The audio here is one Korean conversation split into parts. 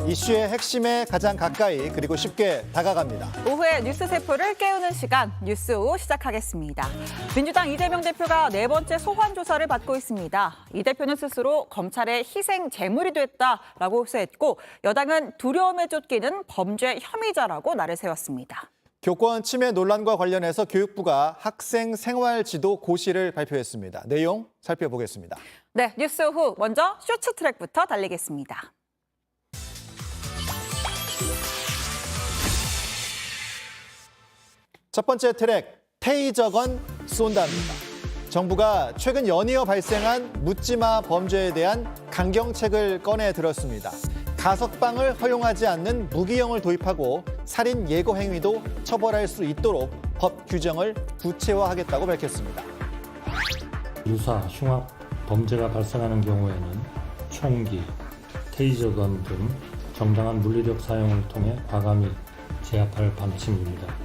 이슈의 핵심에 가장 가까이 그리고 쉽게 다가갑니다. 오후에 뉴스 세포를 깨우는 시간 뉴스 오후 시작하겠습니다. 민주당 이재명 대표가 네 번째 소환 조사를 받고 있습니다. 이 대표는 스스로 검찰의 희생 제물이 됐다라고 호소했고 여당은 두려움에 쫓기는 범죄 혐의자라고 날을 세웠습니다. 교권 침해 논란과 관련해서 교육부가 학생 생활지도 고시를 발표했습니다. 내용 살펴보겠습니다. 네, 뉴스 오후 먼저 쇼츠트랙부터 달리겠습니다. 첫 번째 트랙, 테이저건 쏜다입니다. 정부가 최근 연이어 발생한 묻지마 범죄에 대한 강경책을 꺼내 들었습니다. 가석방을 허용하지 않는 무기형을 도입하고 살인 예고 행위도 처벌할 수 있도록 법 규정을 구체화하겠다고 밝혔습니다. 유사, 흉악 범죄가 발생하는 경우에는 총기, 테이저건 등 정당한 물리력 사용을 통해 과감히 제압할 방침입니다.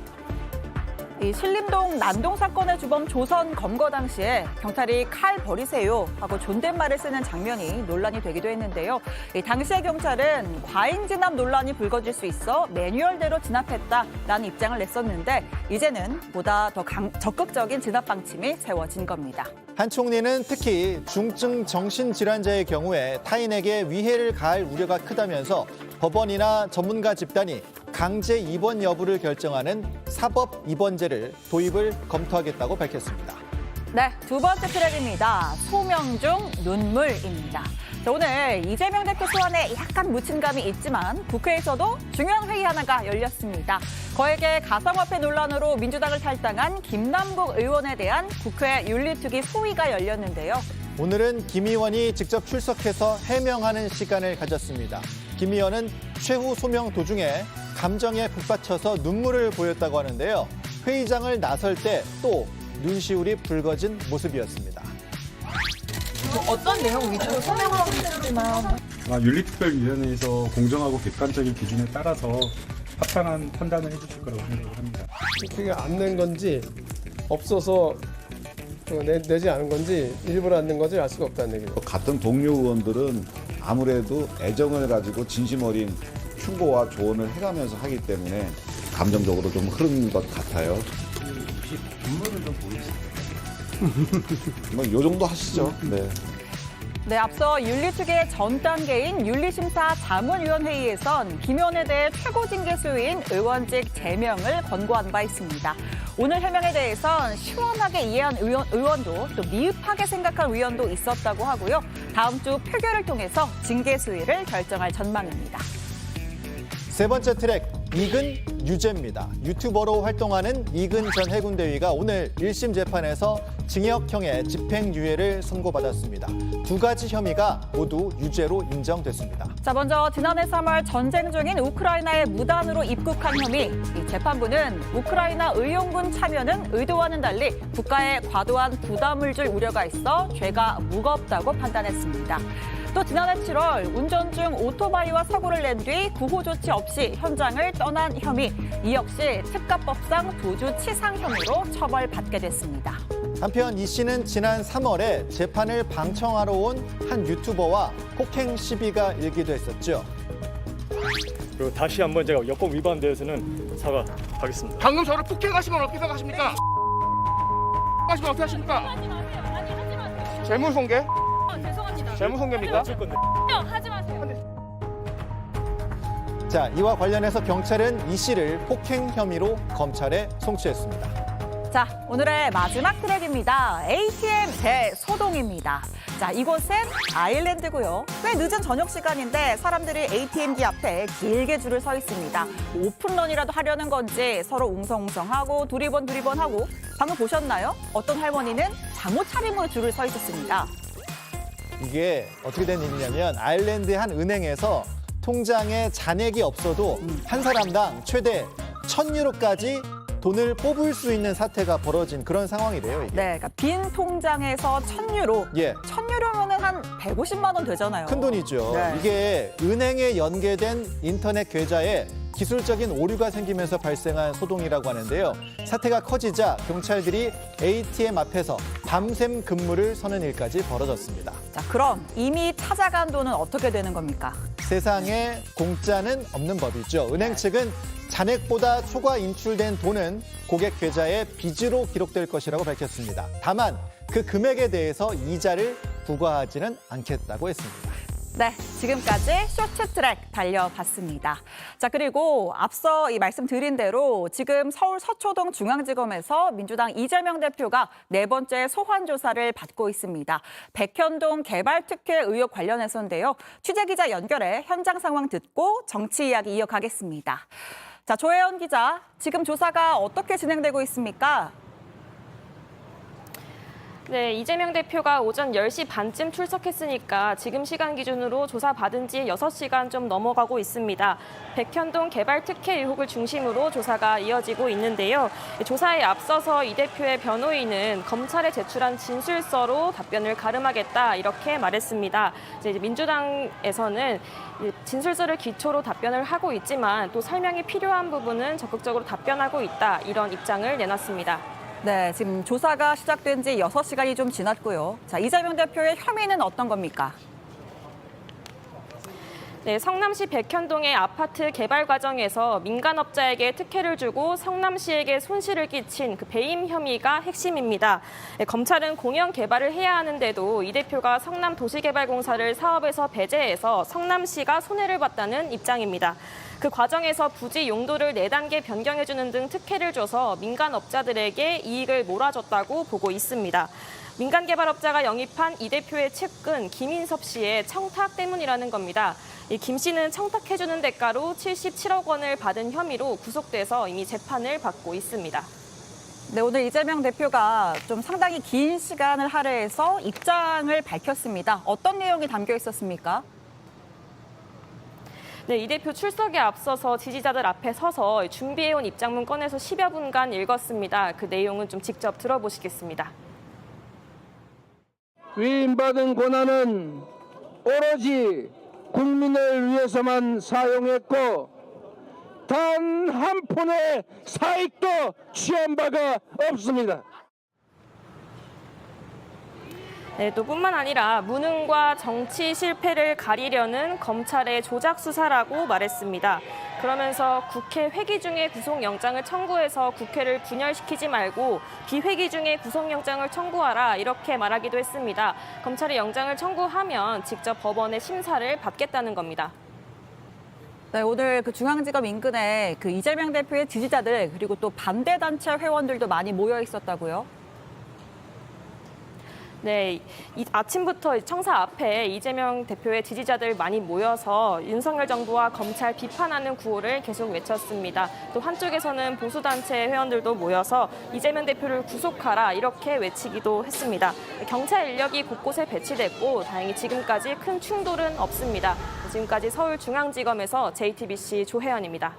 이 신림동 난동 사건의 주범 조선 검거 당시에 경찰이 칼 버리세요 하고 존댓말을 쓰는 장면이 논란이 되기도 했는데요. 이 당시의 경찰은 과잉 진압 논란이 불거질 수 있어 매뉴얼대로 진압했다라는 입장을 냈었는데 이제는 보다 더 적극적인 진압 방침이 세워진 겁니다. 한 총리는 특히 중증 정신질환자의 경우에 타인에게 위해를 가할 우려가 크다면서 법원이나 전문가 집단이 강제 입원 여부를 결정하는 사법 입원제를 도입을 검토하겠다고 밝혔습니다. 네, 두 번째 트랙입니다. 소명 중 눈물입니다. 자, 오늘 이재명 대표 소환에 약간 묻힌 감이 있지만 국회에서도 중요한 회의 하나가 열렸습니다. 거액의 가상화폐 논란으로 민주당을 탈당한 김남국 의원에 대한 국회 윤리특위 소위가 열렸는데요. 오늘은 김 의원이 직접 출석해서 해명하는 시간을 가졌습니다. 김 의원은 최후 소명 도중에 감정에 북받쳐서 눈물을 보였다고 하는데요. 회의장을 나설 때 또 눈시울이 붉어진 모습이었습니다. 어떤 내용 위주로 소명하고 있지만 윤리특별위원회에서 공정하고 객관적인 기준에 따라서 합당한 판단을 해주실 거라고 생각을 합니다. 그게 안 낸 건지 없어서 내지 않은 건지 일부러 안 낸 건지 알 수가 없다는 얘기예요. 같은 동료 의원들은 아무래도 애정을 가지고 진심 어린 충고와 조언을 해가면서 하기 때문에 감정적으로 좀 흐른 것 같아요. 혹시 눈물을 좀 보이시나요? 뭐 요 정도 하시죠. 네. 네, 앞서 윤리특위의 전 단계인 윤리심사 자문위원회의에선 김 의원에 대해 최고 징계 수위인 의원직 제명을 권고한 바 있습니다. 오늘 해명에 대해선 시원하게 이해한 의원도 또 미흡하게 생각한 의원도 있었다고 하고요. 다음 주 표결을 통해서 징계 수위를 결정할 전망입니다. 세 번째 트랙, 이근 유죄입니다. 유튜버로 활동하는 이근 전 해군대위가 오늘 1심 재판에서 징역형의 집행유예를 선고받았습니다. 두 가지 혐의가 모두 유죄로 인정됐습니다. 자, 먼저 지난해 3월 전쟁 중인 우크라이나에 무단으로 입국한 혐의. 이 재판부는 우크라이나 의용군 참여는 의도와는 달리 국가에 과도한 부담을 줄 우려가 있어 죄가 무겁다고 판단했습니다. 또 지난해 7월 운전 중 오토바이와 사고를 낸 뒤 구호 조치 없이 현장을 떠난 혐의. 이 역시 특가법상 도주치상 혐의로 처벌받게 됐습니다. 한편 이 씨는 지난 3월에 재판을 방청하러 온 한 유튜버와 폭행 시비가 일기도 했었죠. 그리고 다시 한번 제가 여권 위반에 대해서는 사과하겠습니다. 방금 저를 폭행하시면 어떻게 생각하십니까? 하시면 어떻게 하십니까? 하지 마세요. 아니 하지 마세요. 재물손괴? 죄송합니다. 재물손괴입니까? 어쩔 건데. 하지 마세요. 자, 이와 관련해서 경찰은 이 씨를 폭행 혐의로 검찰에 송치했습니다. 자, 오늘의 마지막 트랙입니다. ATM 대소동입니다. 자, 이곳은 아일랜드고요. 꽤 늦은 저녁 시간인데 사람들이 ATM기 앞에 길게 줄을 서 있습니다. 오픈런이라도 하려는 건지 서로 웅성웅성하고 두리번하고 방금 보셨나요? 어떤 할머니는 잠옷 차림으로 줄을 서 있었습니다. 이게 어떻게 된 일이냐면 아일랜드의 한 은행에서 통장에 잔액이 없어도 한 사람당 최대 1,000유로까지 돈을 뽑을 수 있는 사태가 벌어진 그런 상황이래요. 이게. 네, 그러니까 빈 통장에서 1,000유로. 예. 1,000유로면은 한 150만 원 되잖아요. 큰 돈이죠. 네. 이게 은행에 연계된 인터넷 계좌에 기술적인 오류가 생기면서 발생한 소동이라고 하는데요. 사태가 커지자 경찰들이 ATM 앞에서 밤샘 근무를 서는 일까지 벌어졌습니다. 자, 그럼 이미 찾아간 돈은 어떻게 되는 겁니까? 세상에 공짜는 없는 법이죠. 은행 측은 잔액보다 초과 인출된 돈은 고객 계좌에 빚으로 기록될 것이라고 밝혔습니다. 다만 그 금액에 대해서 이자를 부과하지는 않겠다고 했습니다. 네, 지금까지 쇼트트랙 달려봤습니다. 자, 그리고 앞서 이 말씀드린 대로 지금 서울 서초동 중앙지검에서 민주당 이재명 대표가 4번째 소환 조사를 받고 있습니다. 백현동 개발 특혜 의혹 관련해서인데요. 취재기자 연결해 현장 상황 듣고 정치 이야기 이어가겠습니다. 자, 조혜연 기자, 지금 조사가 어떻게 진행되고 있습니까? 네, 이재명 대표가 오전 10시 반쯤 출석했으니까 지금 시간 기준으로 조사받은 지 6시간 좀 넘어가고 있습니다. 백현동 개발 특혜 의혹을 중심으로 조사가 이어지고 있는데요. 조사에 앞서서 이 대표의 변호인은 검찰에 제출한 진술서로 답변을 가름하겠다 이렇게 말했습니다. 이제 민주당에서는 진술서를 기초로 답변을 하고 있지만 또 설명이 필요한 부분은 적극적으로 답변하고 있다 이런 입장을 내놨습니다. 네, 지금 조사가 시작된 지 6시간이 좀 지났고요. 자, 이재명 대표의 혐의는 어떤 겁니까? 네, 성남시 백현동의 아파트 개발 과정에서 민간업자에게 특혜를 주고 성남시에게 손실을 끼친 그 배임 혐의가 핵심입니다. 네, 검찰은 공영 개발을 해야 하는데도 이 대표가 성남도시개발공사를 사업에서 배제해서 성남시가 손해를 봤다는 입장입니다. 그 과정에서 부지 용도를 4단계 변경해주는 등 특혜를 줘서 민간업자들에게 이익을 몰아줬다고 보고 있습니다. 민간개발업자가 영입한 이 대표의 측근 김인섭 씨의 청탁 때문이라는 겁니다. 김 씨는 청탁해주는 대가로 77억 원을 받은 혐의로 구속돼서 이미 재판을 받고 있습니다. 네, 오늘 이재명 대표가 좀 상당히 긴 시간을 할애해서 입장을 밝혔습니다. 어떤 내용이 담겨 있었습니까? 네, 이 대표 출석에 앞서서 지지자들 앞에 서서 준비해온 입장문 꺼내서 10여 분간 읽었습니다. 그 내용은 좀 직접 들어보시겠습니다. 위임받은 권한은 오로지 국민을 위해서만 사용했고 단 한 푼의 사익도 취한 바가 없습니다. 네, 또 뿐만 아니라 무능과 정치 실패를 가리려는 검찰의 조작 수사라고 말했습니다. 그러면서 국회 회기 중에 구속영장을 청구해서 국회를 분열시키지 말고 비회기 중에 구속영장을 청구하라 이렇게 말하기도 했습니다. 검찰이 영장을 청구하면 직접 법원의 심사를 받겠다는 겁니다. 네, 오늘 그 중앙지검 인근에 그 이재명 대표의 지지자들 그리고 또 반대단체 회원들도 많이 모여 있었다고요? 네, 아침부터 청사 앞에 이재명 대표의 지지자들 많이 모여서 윤석열 정부와 검찰 비판하는 구호를 계속 외쳤습니다. 또 한쪽에서는 보수단체 회원들도 모여서 이재명 대표를 구속하라 이렇게 외치기도 했습니다. 경찰 인력이 곳곳에 배치됐고 다행히 지금까지 큰 충돌은 없습니다. 지금까지 서울중앙지검에서 JTBC 조혜연입니다.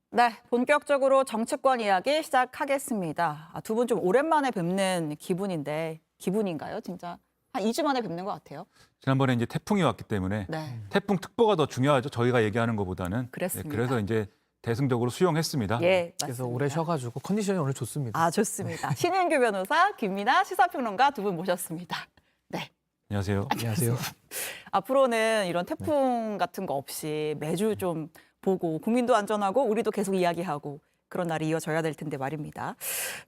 네, 본격적으로 정치권 이야기 시작하겠습니다. 두 분 좀 오랜만에 뵙는 기분인데 기분인가요? 진짜 한 2주 만에 뵙는 것 같아요. 지난번에 이제 태풍이 왔기 때문에 네, 태풍 특보가 더 중요하죠. 저희가 얘기하는 것보다는. 그랬습니다. 네, 그래서 이제 대승적으로 수용했습니다. 예, 그래서 맞습니다. 오래 쉬어가지고 컨디션이 오늘 좋습니다. 아, 좋습니다. 신인규 변호사, 김민아 시사평론가 두 분 모셨습니다. 네. 안녕하세요. 안녕하세요. 앞으로는 이런 태풍 같은 거 없이 매주 좀 보고 국민도 안전하고 우리도 계속 이야기하고 그런 날이 이어져야 될 텐데 말입니다.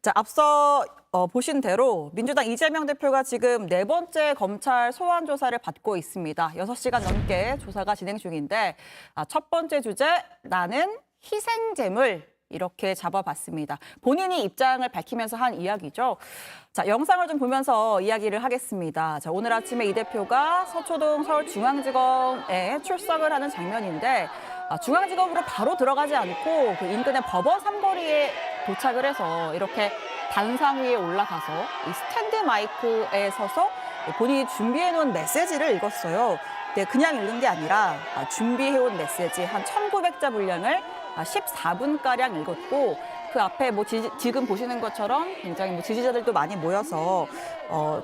자, 앞서 보신 대로 민주당 이재명 대표가 지금 4번째 검찰 소환 조사를 받고 있습니다. 6시간 넘게 조사가 진행 중인데 첫 번째 주제, 나는 희생재물. 이렇게 잡아봤습니다. 본인이 입장을 밝히면서 한 이야기죠. 자, 영상을 좀 보면서 이야기를 하겠습니다. 자, 오늘 아침에 이 대표가 서초동 서울중앙지검에 출석을 하는 장면인데 중앙지검으로 바로 들어가지 않고 그 인근의 법원 삼거리에 도착을 해서 이렇게 단상 위에 올라가서 이 스탠드 마이크에 서서 본인이 준비해놓은 메시지를 읽었어요. 네, 그냥 읽는 게 아니라 준비해온 메시지 한 1,900자 분량을 14분가량 읽었고 그 앞에 뭐 지금 보시는 것처럼 굉장히 뭐 지지자들도 많이 모여서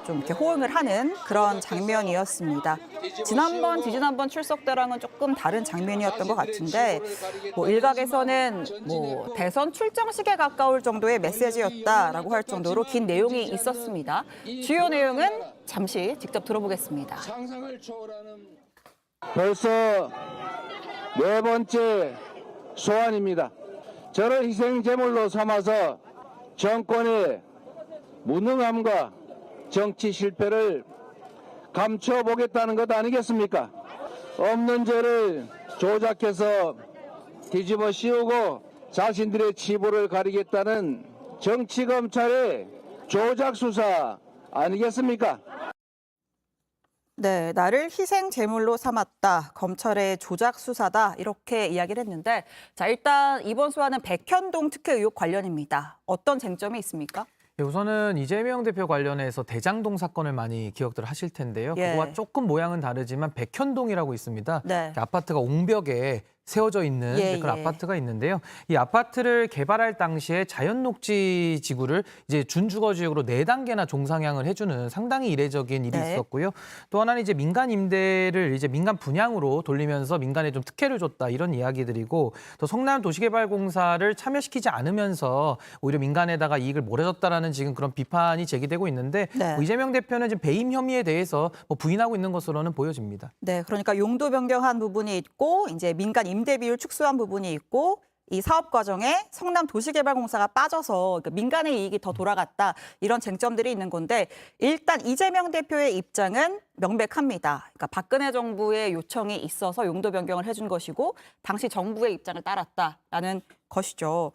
좀 이렇게 호응을 하는 그런 장면이었습니다. 지난번 출석 때랑은 조금 다른 장면이었던 것 같은데 뭐 일각에서는 뭐 대선 출정식에 가까울 정도의 메시지였다라고 할 정도로 긴 내용이 있었습니다. 주요 내용은 잠시 직접 들어보겠습니다. 벌써 네 번째 소환입니다. 저를 희생 제물로 삼아서 정권의 무능함과 정치 실패를 감춰보겠다는 것 아니겠습니까? 없는 죄를 조작해서 뒤집어 씌우고 자신들의 치부를 가리겠다는 정치검찰의 조작 수사 아니겠습니까? 네, 나를 희생 제물로 삼았다. 검찰의 조작 수사다. 이렇게 이야기를 했는데 자, 일단 이번 소환은 백현동 특혜 의혹 관련입니다. 어떤 쟁점이 있습니까? 예, 우선은 이재명 대표 관련해서 대장동 사건을 많이 기억들 하실 텐데요. 예. 그거와 조금 모양은 다르지만 백현동이라고 있습니다. 네. 아파트가 옹벽에 세워져 있는 그런 아파트가 있는데요. 이 아파트를 개발할 당시에 자연녹지 지구를 이제 준주거지역으로 4단계나 종상향을 해주는 상당히 이례적인 일이 있었고요. 또 하나는 이제 민간 임대를 이제 민간 분양으로 돌리면서 민간에 좀 특혜를 줬다 이런 이야기들이고 또 성남 도시개발공사를 참여시키지 않으면서 오히려 민간에다가 이익을 몰아줬다라는 지금 그런 비판이 제기되고 있는데 뭐 이재명 대표는 지금 배임 혐의에 대해서 뭐 부인하고 있는 것으로는 보여집니다. 네, 그러니까 용도 변경한 부분이 있고 이제 민간 임대 비율 축소한 부분이 있고 이 사업 과정에 성남 도시개발공사가 빠져서 그러니까 민간의 이익이 더 돌아갔다 이런 쟁점들이 있는 건데 일단 이재명 대표의 입장은 명백합니다. 그러니까 박근혜 정부의 요청이 있어서 용도 변경을 해준 것이고 당시 정부의 입장을 따랐다라는 것이죠.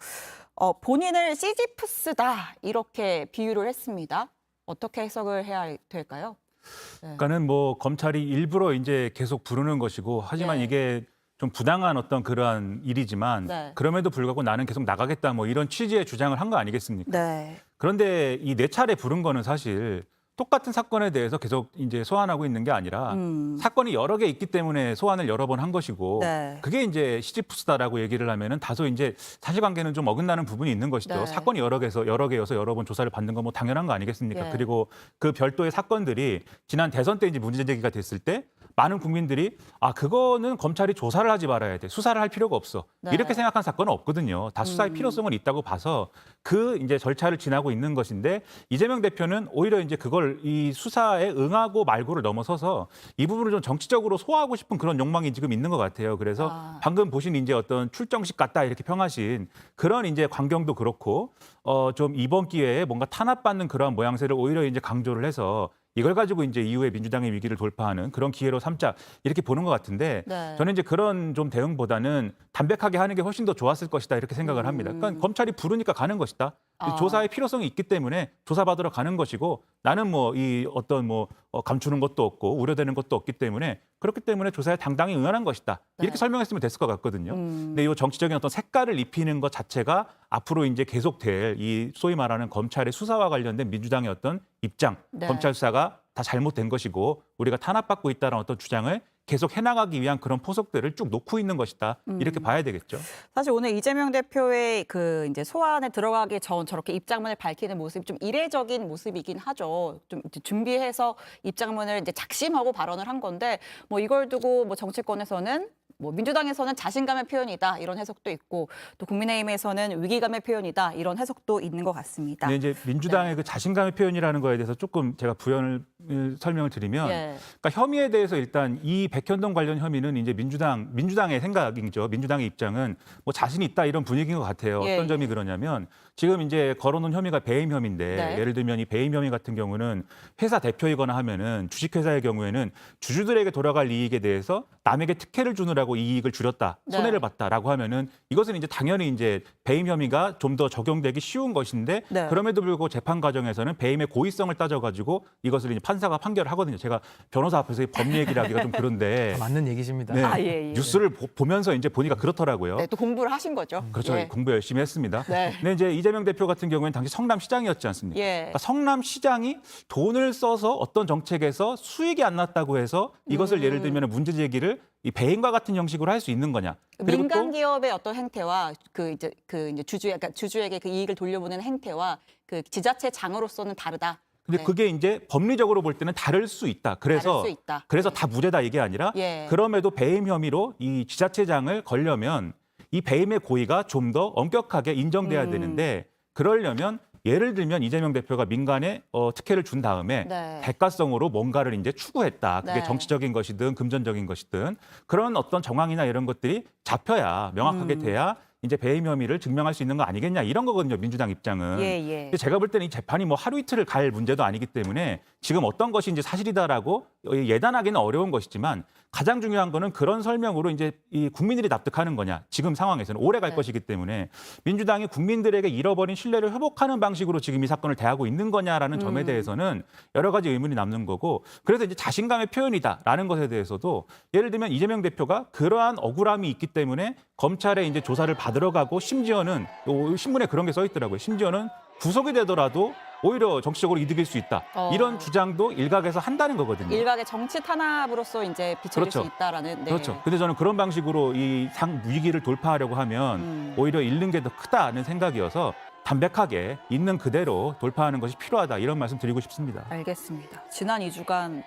본인을 시지프스다 이렇게 비유를 했습니다. 어떻게 해석을 해야 될까요? 그러니까는 뭐 검찰이 일부러 이제 계속 부르는 것이고 하지만 이게 좀 부당한 어떤 그러한 일이지만 그럼에도 불구하고 나는 계속 나가겠다 뭐 이런 취지의 주장을 한 거 아니겠습니까? 그런데 이 4차례 부른 거는 사실 똑같은 사건에 대해서 계속 이제 소환하고 있는 게 아니라 사건이 여러 개 있기 때문에 소환을 여러 번 한 것이고 그게 이제 시지프스다라고 얘기를 하면은 다소 이제 사실관계는 좀 어긋나는 부분이 있는 것이죠. 사건이 여러 개여서 여러 번 조사를 받는 건 뭐 당연한 거 아니겠습니까? 그리고 그 별도의 사건들이 지난 대선 때 이제 문제 제기가 됐을 때 많은 국민들이 그거는 검찰이 조사를 하지 말아야 돼. 수사를 할 필요가 없어. 이렇게 생각한 사건은 없거든요. 다 수사의 필요성은 있다고 봐서 그 이제 절차를 지나고 있는 것인데 이재명 대표는 오히려 이제 그걸 이 수사에 응하고 말고를 넘어서서 이 부분을 좀 정치적으로 소화하고 싶은 그런 욕망이 지금 있는 것 같아요. 그래서 방금 보신 이제 어떤 출정식 같다 이렇게 평하신 그런 이제 광경도 그렇고 좀 이번 기회에 뭔가 탄압받는 그러한 모양새를 오히려 이제 강조를 해서 이걸 가지고 이제 이후에 민주당의 위기를 돌파하는 그런 기회로 삼자 이렇게 보는 것 같은데 저는 이제 그런 좀 대응보다는 담백하게 하는 게 훨씬 더 좋았을 것이다 이렇게 생각을 합니다. 그러니까 검찰이 부르니까 가는 것이다. 조사의 필요성이 있기 때문에 조사받으러 가는 것이고 나는 뭐 이 어떤 뭐 감추는 것도 없고 우려되는 것도 없기 때문에 그렇기 때문에 조사에 당당히 응하는 것이다. 이렇게 설명했으면 됐을 것 같거든요. 근데 이 정치적인 어떤 색깔을 입히는 것 자체가 앞으로 이제 계속될 이 소위 말하는 검찰의 수사와 관련된 민주당의 어떤 입장, 검찰 수사가 다 잘못된 것이고 우리가 탄압받고 있다는 어떤 주장을 계속 해나가기 위한 그런 포석들을 쭉 놓고 있는 것이다. 이렇게 봐야 되겠죠. 사실 오늘 이재명 대표의 그 이제 소환에 들어가기 전 저렇게 입장문을 밝히는 모습이 좀 이례적인 모습이긴 하죠. 좀 준비해서 입장문을 이제 작심하고 발언을 한 건데 뭐 이걸 두고 뭐 정치권에서는 뭐 민주당에서는 자신감의 표현이다 이런 해석도 있고 또 국민의힘에서는 위기감의 표현이다 이런 해석도 있는 것 같습니다. 네, 이제 민주당의 그 자신감의 표현이라는 거에 대해서 조금 제가 설명을 드리면, 그러니까 혐의에 대해서 일단 이 백현동 관련 혐의는 이제 민주당의 생각이죠. 민주당의 입장은 뭐 자신 있다 이런 분위기인 것 같아요. 어떤 점이 그러냐면 지금 이제 걸어놓은 혐의가 배임 혐의인데 예를 들면 이 배임 혐의 같은 경우는 회사 대표이거나 하면은 주식회사의 경우에는 주주들에게 돌아갈 이익에 대해서 남에게 특혜를 주느라고 이익을 줄였다, 손해를 봤다라고 하면은 이것은 이제 당연히 이제 배임 혐의가 좀 더 적용되기 쉬운 것인데 그럼에도 불구하고 재판 과정에서는 배임의 고의성을 따져가지고 이것을 이제 판사가 판결을 하거든요. 제가 변호사 앞에서 법 얘기를 하기가 좀 그런데 맞는 얘기십니다. 네, 예. 뉴스를 보면서 이제 보니까 그렇더라고요. 네, 또 공부를 하신 거죠. 그렇죠. 예. 공부 열심히 했습니다. 네. 근데 이제 이재명 대표 같은 경우에는 당시 성남시장이었지 않습니까? 예. 그러니까 성남시장이 돈을 써서 어떤 정책에서 수익이 안 났다고 해서 이것을 예를 들면 문제 제기를 이 배임과 같은 형식으로 할 수 있는 거냐? 그리고 민간 또 기업의 어떤 행태와 그 이제 주주에게 그 이익을 돌려보내는 행태와 그 지자체 장으로서는 다르다. 근데 네. 그게 이제 법리적으로 볼 때는 다를 수 있다. 그래서 다를 수 있다. 그래서 네. 다 무죄다 이게 아니라 예. 그럼에도 배임 혐의로 이 지자체장을 걸려면 이 배임의 고의가 좀 더 엄격하게 인정돼야 되는데 그러려면 예를 들면 이재명 대표가 민간에 특혜를 준 다음에 네. 대가성으로 뭔가를 이제 추구했다. 그게 네. 정치적인 것이든 금전적인 것이든 그런 어떤 정황이나 이런 것들이 잡혀야 명확하게 돼야 이제 배임 혐의를 증명할 수 있는 거 아니겠냐 이런 거거든요. 민주당 입장은. 예. 근데 제가 볼 때는 이 재판이 뭐 하루 이틀을 갈 문제도 아니기 때문에 지금 어떤 것이 이제 사실이다라고 예단하기는 어려운 것이지만 가장 중요한 거는 그런 설명으로 이제 이 국민들이 납득하는 거냐. 지금 상황에서는 오래 갈 것이기 때문에 민주당이 국민들에게 잃어버린 신뢰를 회복하는 방식으로 지금 이 사건을 대하고 있는 거냐라는 점에 대해서는 여러 가지 의문이 남는 거고 그래서 이제 자신감의 표현이다라는 것에 대해서도 예를 들면 이재명 대표가 그러한 억울함이 있기 때문에 검찰에 이제 조사를 받으러 가고 심지어는 신문에 그런 게 써 있더라고요. 심지어는 구속이 되더라도 오히려 정치적으로 이득일 수 있다. 이런 주장도 일각에서 한다는 거거든요. 일각의 정치 탄압으로서 이제 비춰질 수 있다라는. 네. 그렇죠. 근데 저는 그런 방식으로 이 위기를 돌파하려고 하면 오히려 잃는 게 더 크다는 생각이어서 담백하게 있는 그대로 돌파하는 것이 필요하다. 이런 말씀 드리고 싶습니다. 알겠습니다. 지난 2주간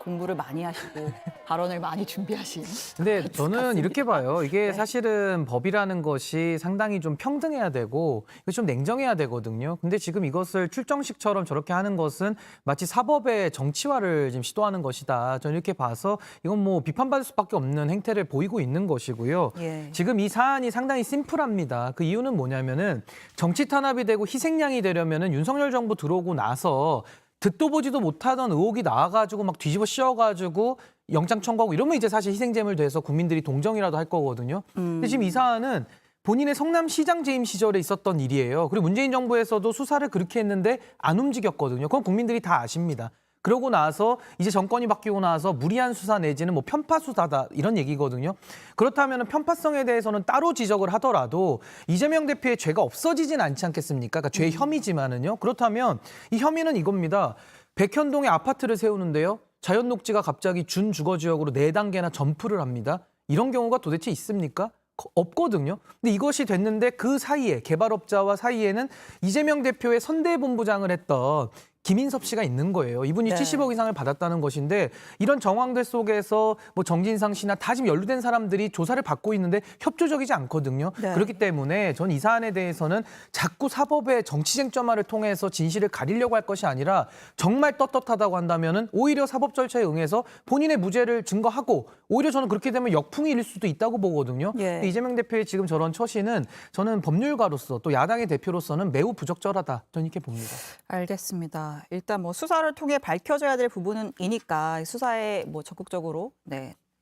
공부를 많이 하시고 발언을 많이 준비하신. 근데 저는 이렇게 봐요. 이게 사실은 법이라는 것이 상당히 좀 평등해야 되고 좀 냉정해야 되거든요. 근데 지금 이것을 출정식처럼 저렇게 하는 것은 마치 사법의 정치화를 지금 시도하는 것이다. 저는 이렇게 봐서 이건 뭐 비판받을 수밖에 없는 행태를 보이고 있는 것이고요. 예. 지금 이 사안이 상당히 심플합니다. 그 이유는 뭐냐면은 정치 탄압이 되고 희생양이 되려면은 윤석열 정부 들어오고 나서 듣도 보지도 못하던 의혹이 나와가지고 막 뒤집어 씌워가지고 영장 청구하고 이러면 이제 사실 희생제물 돼서 국민들이 동정이라도 할 거거든요. 근데 지금 이 사안은 본인의 성남시장 재임 시절에 있었던 일이에요. 그리고 문재인 정부에서도 수사를 그렇게 했는데 안 움직였거든요. 그건 국민들이 다 아십니다. 그러고 나서 이제 정권이 바뀌고 나서 무리한 수사 내지는 뭐 편파 수사다 이런 얘기거든요. 그렇다면 편파성에 대해서는 따로 지적을 하더라도 이재명 대표의 죄가 없어지진 않지 않겠습니까? 그러니까 죄의 혐의지만은요. 그렇다면 이 혐의는 이겁니다. 백현동에 아파트를 세우는데요. 자연 녹지가 갑자기 준주거지역으로 4단계나 점프를 합니다. 이런 경우가 도대체 있습니까? 없거든요. 근데 이것이 됐는데 그 사이에 개발업자와 사이에는 이재명 대표의 선대본부장을 했던 김인섭 씨가 있는 거예요. 이분이 70억 이상을 받았다는 것인데 이런 정황들 속에서 뭐 정진상 씨나 다 지금 연루된 사람들이 조사를 받고 있는데 협조적이지 않거든요. 그렇기 때문에 전 이 사안에 대해서는 자꾸 사법의 정치 쟁점화를 통해서 진실을 가리려고 할 것이 아니라 정말 떳떳하다고 한다면은 오히려 사법 절차에 응해서 본인의 무죄를 증거하고 오히려 저는 그렇게 되면 역풍이 일릴 수도 있다고 보거든요. 예. 이재명 대표의 지금 저런 처신은 저는 법률가로서 또 야당의 대표로서는 매우 부적절하다. 저는 이렇게 봅니다. 알겠습니다. 일단 뭐 수사를 통해 밝혀져야 될 부분이니까 수사에 뭐 적극적으로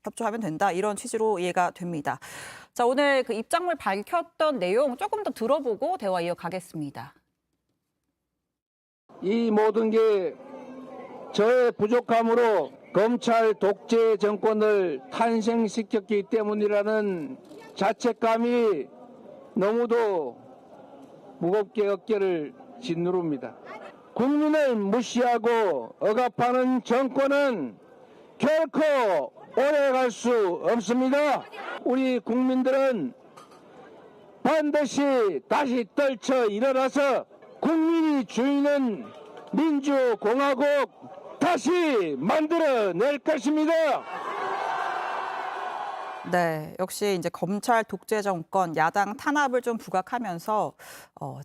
협조하면 된다 이런 취지로 이해가 됩니다. 자, 오늘 그 입장을 밝혔던 내용 조금 더 들어보고 대화 이어가겠습니다. 이 모든 게 저의 부족함으로 검찰 독재 정권을 탄생시켰기 때문이라는 자책감이 너무도 무겁게 어깨를 짓누릅니다. 국민을 무시하고 억압하는 정권은 결코 오래 갈 수 없습니다. 우리 국민들은 반드시 다시 떨쳐 일어나서 국민이 주인은 민주공화국 다시 만들어낼 것입니다. 네, 역시 이제 검찰 독재 정권, 야당 탄압을 좀 부각하면서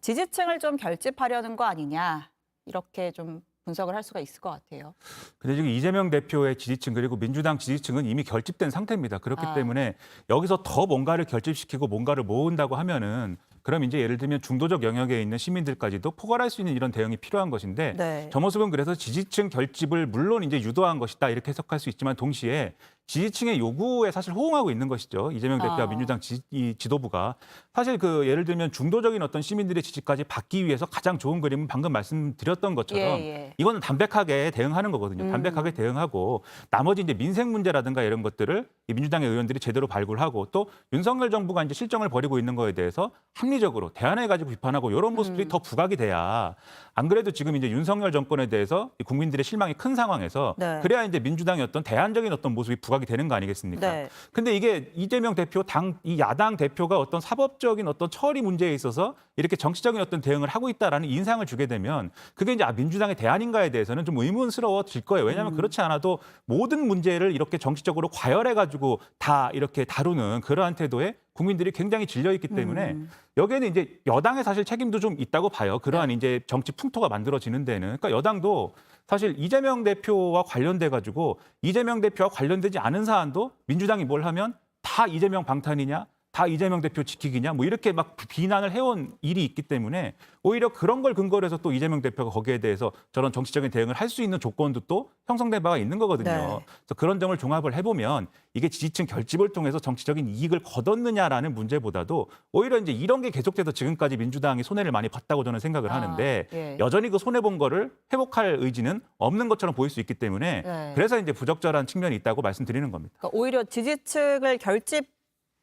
지지층을 좀 결집하려는 거 아니냐 이렇게 좀 분석을 할 수가 있을 것 같아요. 근데 지금 이재명 대표의 지지층 그리고 민주당 지지층은 이미 결집된 상태입니다. 그렇기 때문에 여기서 더 뭔가를 결집시키고 뭔가를 모은다고 하면은 그럼 이제 예를 들면 중도적 영역에 있는 시민들까지도 포괄할 수 있는 이런 대응이 필요한 것인데 네. 저 모습은 그래서 지지층 결집을 물론 이제 유도한 것이다 이렇게 해석할 수 있지만 동시에 지지층의 요구에 사실 호응하고 있는 것이죠. 이재명 대표와 민주당 지도부가 사실 그 예를 들면 중도적인 어떤 시민들의 지지까지 받기 위해서 가장 좋은 그림은 방금 말씀드렸던 것처럼 이거는 담백하게 대응하는 거거든요. 담백하게 대응하고 나머지 이제 민생 문제라든가 이런 것들을 이 민주당의 의원들이 제대로 발굴하고 또 윤석열 정부가 이제 실정을 벌이고 있는 거에 대해서 합리적으로 대안해가지고 비판하고 이런 모습들이 더 부각이 돼야 안 그래도 지금 이제 윤석열 정권에 대해서 국민들의 실망이 큰 상황에서 그래야 이제 민주당의 어떤 대안적인 어떤 모습이 부각이 되는 거 아니겠습니까? 네. 근데 이게 이재명 대표 이 야당 대표가 어떤 사법적인 어떤 처리 문제에 있어서 이렇게 정치적인 어떤 대응을 하고 있다라는 인상을 주게 되면 그게 이제 민주당의 대안인가에 대해서는 좀 의문스러워질 거예요. 왜냐하면 그렇지 않아도 모든 문제를 이렇게 정치적으로 과열해가지고 다 이렇게 다루는 그러한 태도에 국민들이 굉장히 질려 있기 때문에 여기에는 이제 여당의 사실 책임도 좀 있다고 봐요. 그러한 이제 정치 풍토가 만들어지는 데는. 그러니까 여당도 사실 이재명 대표와 관련돼 가지고 이재명 대표와 관련되지 않은 사안도 민주당이 뭘 하면 다 이재명 방탄이냐? 다 이재명 대표 지키기냐? 뭐 이렇게 막 비난을 해온 일이 있기 때문에 오히려 그런 걸 근거로 해서 또 이재명 대표가 거기에 대해서 저런 정치적인 대응을 할 수 있는 조건도 또 형성된 바가 있는 거거든요. 그래서 그런 점을 종합을 해보면 이게 지지층 결집을 통해서 정치적인 이익을 거뒀느냐라는 문제보다도 오히려 이제 이런 게 계속돼서 지금까지 민주당이 손해를 많이 봤다고 저는 생각을 하는데 여전히 그 손해본 거를 회복할 의지는 없는 것처럼 보일 수 있기 때문에 그래서 이제 부적절한 측면이 있다고 말씀드리는 겁니다. 그러니까 오히려 지지층을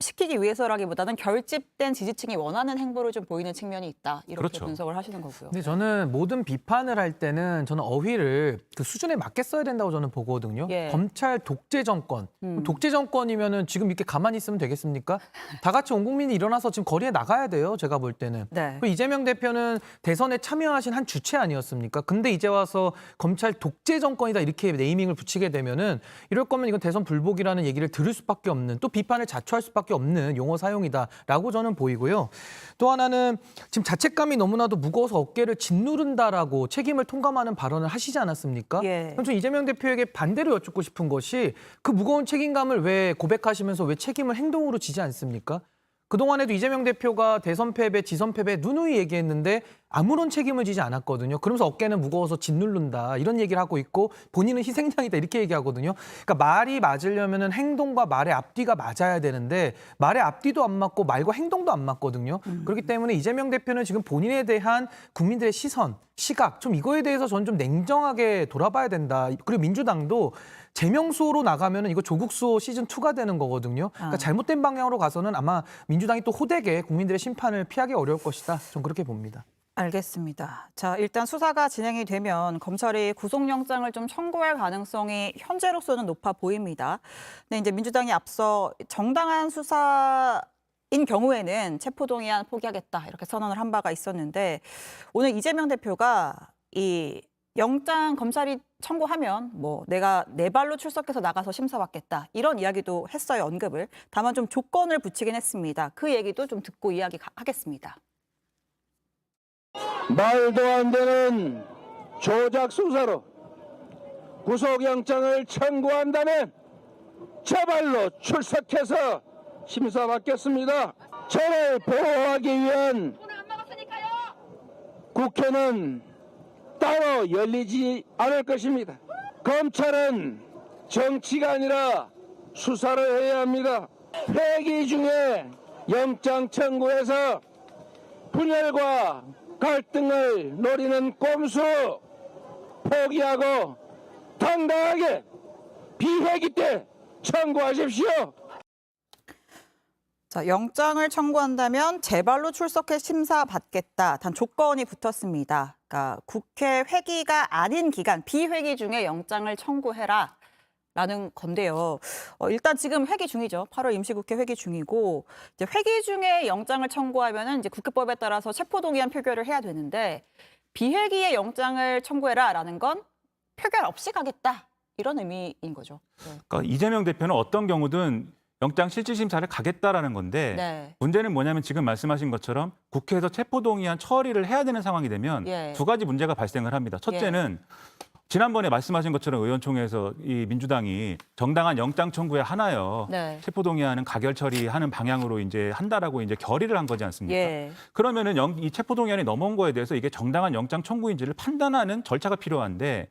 시키기 위해서라기보다는 결집된 지지층이 원하는 행보를 좀 보이는 측면이 있다. 이렇게 그렇죠. 분석을 하시는 거고요. 근데 저는 모든 비판을 할 때는 저는 어휘를 그 수준에 맞게 써야 된다고 저는 보거든요. 검찰 독재 정권. 독재 정권이면은 지금 이렇게 가만히 있으면 되겠습니까? 다 같이 온 국민이 일어나서 지금 거리에 나가야 돼요. 제가 볼 때는. 그리고 이재명 대표는 대선에 참여하신 한 주체 아니었습니까? 근데 이제 와서 검찰 독재 정권이다 이렇게 네이밍을 붙이게 되면은 이럴 거면 이건 대선 불복이라는 얘기를 들을 수밖에 없는 또 비판을 자초할 수밖에 없는 용어 사용이다라고 저는 보이고요. 또 하나는 지금 자책감이 너무나도 무거워서 어깨를 짓누른다라고 책임을 통감하는 발언을 하시지 않았습니까? 그럼 저 이재명 대표에게 반대로 여쭙고 싶은 것이 그 무거운 책임감을 왜 고백하시면서 왜 책임을 행동으로 지지 않습니까? 그동안에도 이재명 대표가 대선 패배, 지선 패배 누누이 얘기했는데 아무런 책임을 지지 않았거든요. 그러면서 어깨는 무거워서 짓누른다 이런 얘기를 하고 있고 본인은 희생양이다 이렇게 얘기하거든요. 그러니까 말이 맞으려면 행동과 말의 앞뒤가 맞아야 되는데 말의 앞뒤도 안 맞고 말과 행동도 안 맞거든요. 그렇기 때문에 이재명 대표는 지금 본인에 대한 국민들의 시선, 시각 좀 이거에 대해서 저는 좀 냉정하게 돌아봐야 된다. 그리고 민주당도 재명수호로 나가면 이거 조국수호 시즌2가 되는 거거든요. 그러니까 잘못된 방향으로 가서는 아마 민주당이 또 호되게 국민들의 심판을 피하기 어려울 것이다. 전 그렇게 봅니다. 알겠습니다. 자, 일단 수사가 진행이 되면 검찰이 구속영장을 좀 청구할 가능성이 현재로서는 높아 보입니다. 근데 이제 민주당이 앞서 정당한 수사인 경우에는 체포동의안 포기하겠다 이렇게 선언을 한 바가 있었는데 오늘 이재명 대표가 이 영장 검찰이 청구하면 뭐 내가 내 발로 출석해서 나가서 심사받겠다 이런 이야기도 했어요. 언급을. 다만 좀 조건을 붙이긴 했습니다. 그 얘기도 좀 듣고 이야기하겠습니다. 말도 안 되는 조작 수사로 구속영장을 청구한다면 제 발로 출석해서 심사받겠습니다. 저를 보호하기 위한 국회는 따로 열리지 않을 것입니다. 검찰은 정치가 아니라 수사를 해야 합니다. 회기 중에 영장 청구해서 분열과 갈등을 노리는 꼼수 포기하고 당당하게 비회기 때 청구하십시오. 자, 영장을 청구한다면 제 발로 출석해 심사받겠다. 단 조건이 붙었습니다. 그러니까 국회 회기가 아닌 기간, 비회기 중에 영장을 청구해라. 라는 건데요. 일단 지금 회기 중이죠. 8월 임시국회 회기 중이고 이제 회기 중에 영장을 청구하면은 이제 국회법에 따라서 체포동의안 표결을 해야 되는데 비회기에 영장을 청구해라라는 건 표결 없이 가겠다 이런 의미인 거죠. 그러니까 이재명 대표는 어떤 경우든 영장 실질심사를 가겠다라는 건데 문제는 뭐냐면 지금 말씀하신 것처럼 국회에서 체포동의안 처리를 해야 되는 상황이 되면 두 가지 문제가 발생을 합니다. 첫째는 지난번에 말씀하신 것처럼 의원총회에서 이 민주당이 정당한 영장 청구에 하나요. 네. 체포동의안은 가결 처리하는 방향으로 이제 한다라고 이제 결의를 한 거지 않습니까? 예. 그러면은 이 체포동의안이 넘어온 거에 대해서 이게 정당한 영장 청구인지를 판단하는 절차가 필요한데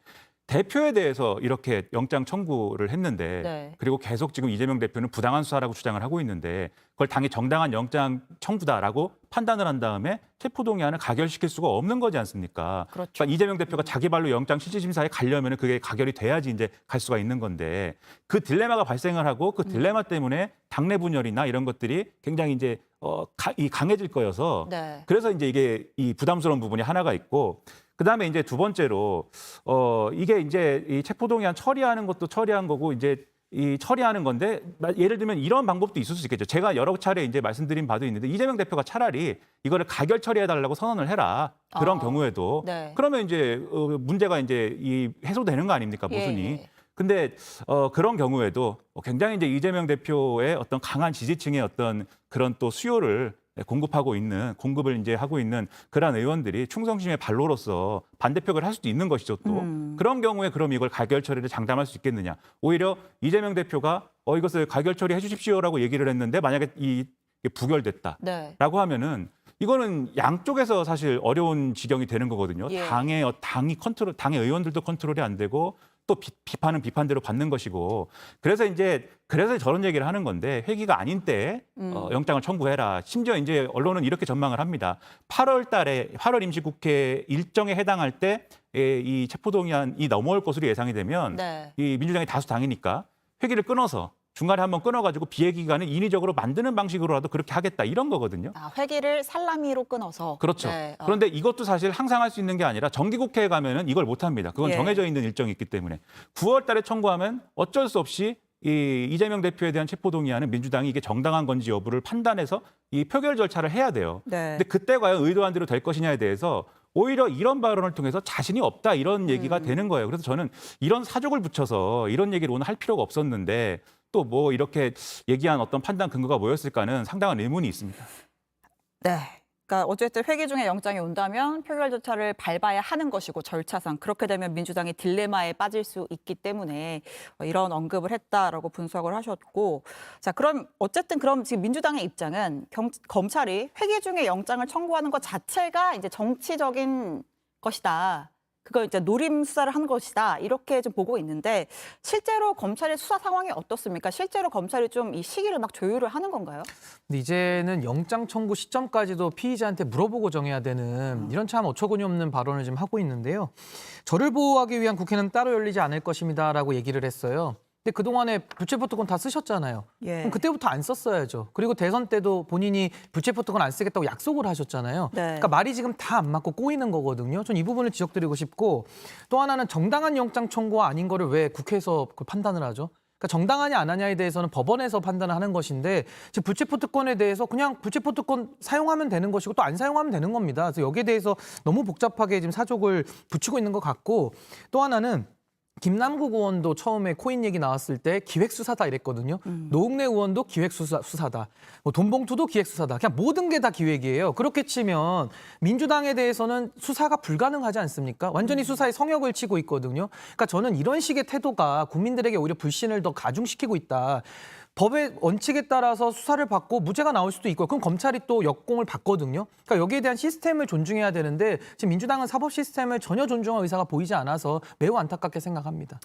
대표에 대해서 이렇게 영장 청구를 했는데 네. 그리고 계속 지금 이재명 대표는 부당한 수사라고 주장을 하고 있는데 그걸 당이 정당한 영장 청구다라고 판단을 한 다음에 체포동의안을 가결시킬 수가 없는 거지 않습니까? 그렇죠. 그러니까 이재명 대표가 자기 발로 영장 실질심사에 가려면 그게 가결이 돼야지 이제 갈 수가 있는 건데 그 딜레마가 발생을 하고 그 딜레마 때문에 당내 분열이나 이런 것들이 굉장히 이제 강해질 거여서 네. 그래서 이제 이게 이 부담스러운 부분이 하나가 있고 그다음에 이제 두 번째로 이게 이제 이 체포동의안 처리하는 것도 처리한 거고 이제 이 처리하는 건데 예를 들면 이런 방법도 있을 수 있겠죠. 제가 여러 차례 이제 말씀드린 바도 있는데 이재명 대표가 차라리 이거를 가결 처리해달라고 선언을 해라. 그런 경우에도 네. 그러면 이제 문제가 이제 이 해소되는 거 아닙니까 모순이. 예. 근데 그런 경우에도 굉장히 이제 이재명 대표의 어떤 강한 지지층의 어떤 그런 또 수요를 공급을 이제 하고 있는 그러한 의원들이 충성심의 발로로서 반대표를 할 수도 있는 것이죠. 또 그런 경우에 그럼 이걸 가결 처리를 장담할 수 있겠느냐? 오히려 이재명 대표가 이것을 가결 처리해 주십시오라고 얘기를 했는데 만약에 이게 부결됐다라고 네. 하면은 이거는 양쪽에서 사실 어려운 지경이 되는 거거든요. 예. 당의 당의 의원들도 컨트롤이 안 되고 또 비판은 비판대로 받는 것이고 그래서 저런 얘기를 하는 건데 회기가 아닌 때에 영장을 청구해라. 심지어 이제 언론은 이렇게 전망을 합니다. 8월 임시국회 일정에 해당할 때 이 체포동의안이 넘어올 것으로 예상이 되면 네. 이 민주당이 다수 당이니까 회기를 끊어서 중간에 한번 끊어가지고 비회 기간을 인위적으로 만드는 방식으로라도 그렇게 하겠다 이런 거거든요. 회기를 살라미로 끊어서. 그렇죠. 네. 그런데 이것도 사실 항상 할 수 있는 게 아니라 정기국회에 가면은 이걸 못 합니다. 그건 예. 정해져 있는 일정이 있기 때문에 9월 달에 청구하면 어쩔 수 없이 이 이재명 대표에 대한 체포동의안은 민주당이 이게 정당한 건지 여부를 판단해서 이 표결 절차를 해야 돼요. 네. 근데 그때 과연 의도한 대로 될 것이냐에 대해서 오히려 이런 발언을 통해서 자신이 없다 이런 얘기가 되는 거예요. 그래서 저는 이런 사족을 붙여서 이런 얘기를 오늘 할 필요가 없었는데 또 뭐 이렇게 얘기한 어떤 판단 근거가 뭐였을까는 상당한 의문이 있습니다. 네. 그러니까 어쨌든 회기 중에 영장이 온다면 표결 절차를 밟아야 하는 것이고 절차상 그렇게 되면 민주당이 딜레마에 빠질 수 있기 때문에 이런 언급을 했다라고 분석을 하셨고 자 그럼 어쨌든 그럼 지금 민주당의 입장은 검찰이 회기 중에 영장을 청구하는 것 자체가 이제 정치적인 것이다. 그걸 이제 노림 수사를 한 것이다. 이렇게 좀 보고 있는데 실제로 검찰의 수사 상황이 어떻습니까? 실제로 검찰이 좀 이 시기를 막 조율을 하는 건가요? 근데 이제는 영장 청구 시점까지도 피의자한테 물어보고 정해야 되는 이런 참 어처구니 없는 발언을 지금 하고 있는데요. 저를 보호하기 위한 국회는 따로 열리지 않을 것입니다라고 얘기를 했어요. 근데 그동안에 불체포특권 다 쓰셨잖아요. 예. 그럼 그때부터 안 썼어야죠. 그리고 대선 때도 본인이 불체포특권 안 쓰겠다고 약속을 하셨잖아요. 네. 그러니까 말이 지금 다 안 맞고 꼬이는 거거든요. 전 이 부분을 지적드리고 싶고 또 하나는 정당한 영장 청구가 아닌 거를 왜 국회에서 그 판단을 하죠? 그러니까 정당하냐 안 하냐에 대해서는 법원에서 판단을 하는 것인데 지금 불체포특권에 대해서 그냥 불체포특권 사용하면 되는 것이고 또 안 사용하면 되는 겁니다. 그래서 여기에 대해서 너무 복잡하게 지금 사족을 붙이고 있는 것 같고 또 하나는 김남국 의원도 처음에 코인 얘기 나왔을 때 기획수사다 이랬거든요. 노웅래 의원도 기획수사다. 뭐 돈봉투도 기획수사다. 그냥 모든 게 다 기획이에요. 그렇게 치면 민주당에 대해서는 수사가 불가능하지 않습니까? 완전히 수사에 성역을 치고 있거든요. 그러니까 저는 이런 식의 태도가 국민들에게 오히려 불신을 더 가중시키고 있다. 법의 원칙에 따라서 수사를 받고 무죄가 나올 수도 있고 그럼 검찰이 또 역공을 받거든요. 그러니까 여기에 대한 시스템을 존중해야 되는데 지금 민주당은 사법 시스템을 전혀 존중할 의사가 보이지 않아서 매우 안타깝게 생각합니다.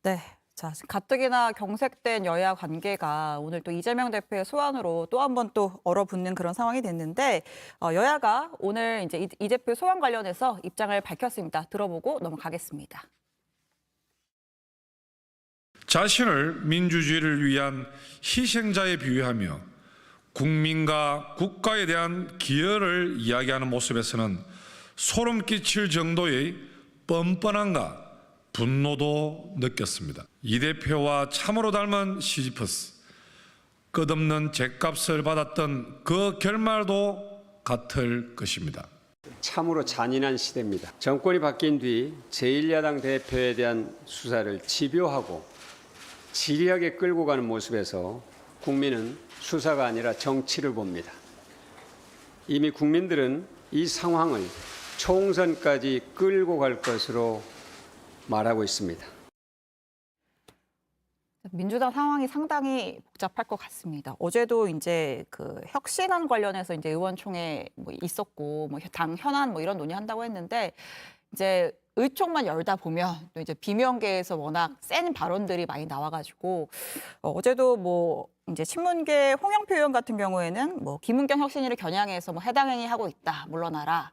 네. 자, 가뜩이나 경색된 여야 관계가 오늘 또 이재명 대표의 소환으로 또 한 번 또 얼어붙는 그런 상황이 됐는데 여야가 오늘 이제 이 대표 소환 관련해서 입장을 밝혔습니다. 들어보고 넘어가겠습니다. 자신을 민주주의를 위한 희생자에 비유하며 국민과 국가에 대한 기여를 이야기하는 모습에서는 소름 끼칠 정도의 뻔뻔함과 분노도 느꼈습니다. 이 대표와 참으로 닮은 시지퍼스, 끝없는 죗값을 받았던 그 결말도 같을 것입니다. 참으로 잔인한 시대입니다. 정권이 바뀐 뒤 제1야당 대표에 대한 수사를 집요하고 지리하게 끌고 가는 모습에서 국민은 수사가 아니라 정치를 봅니다. 이미 국민들은 이 상황을 총선까지 끌고 갈 것으로 말하고 있습니다. 민주당 상황이 상당히 복잡할 것 같습니다. 어제도 이제 그 혁신안 관련해서 이제 의원총회 뭐 있었고 뭐 당 현안 뭐 이런 논의한다고 했는데 이제 의총만 열다 보면 또 이제 비명계에서 워낙 센 발언들이 많이 나와가지고 어제도 뭐 이제 친문계 홍영표 의원 같은 경우에는 뭐 김은경 혁신위를 겨냥해서 뭐 해당 행위 하고 있다 물러나라.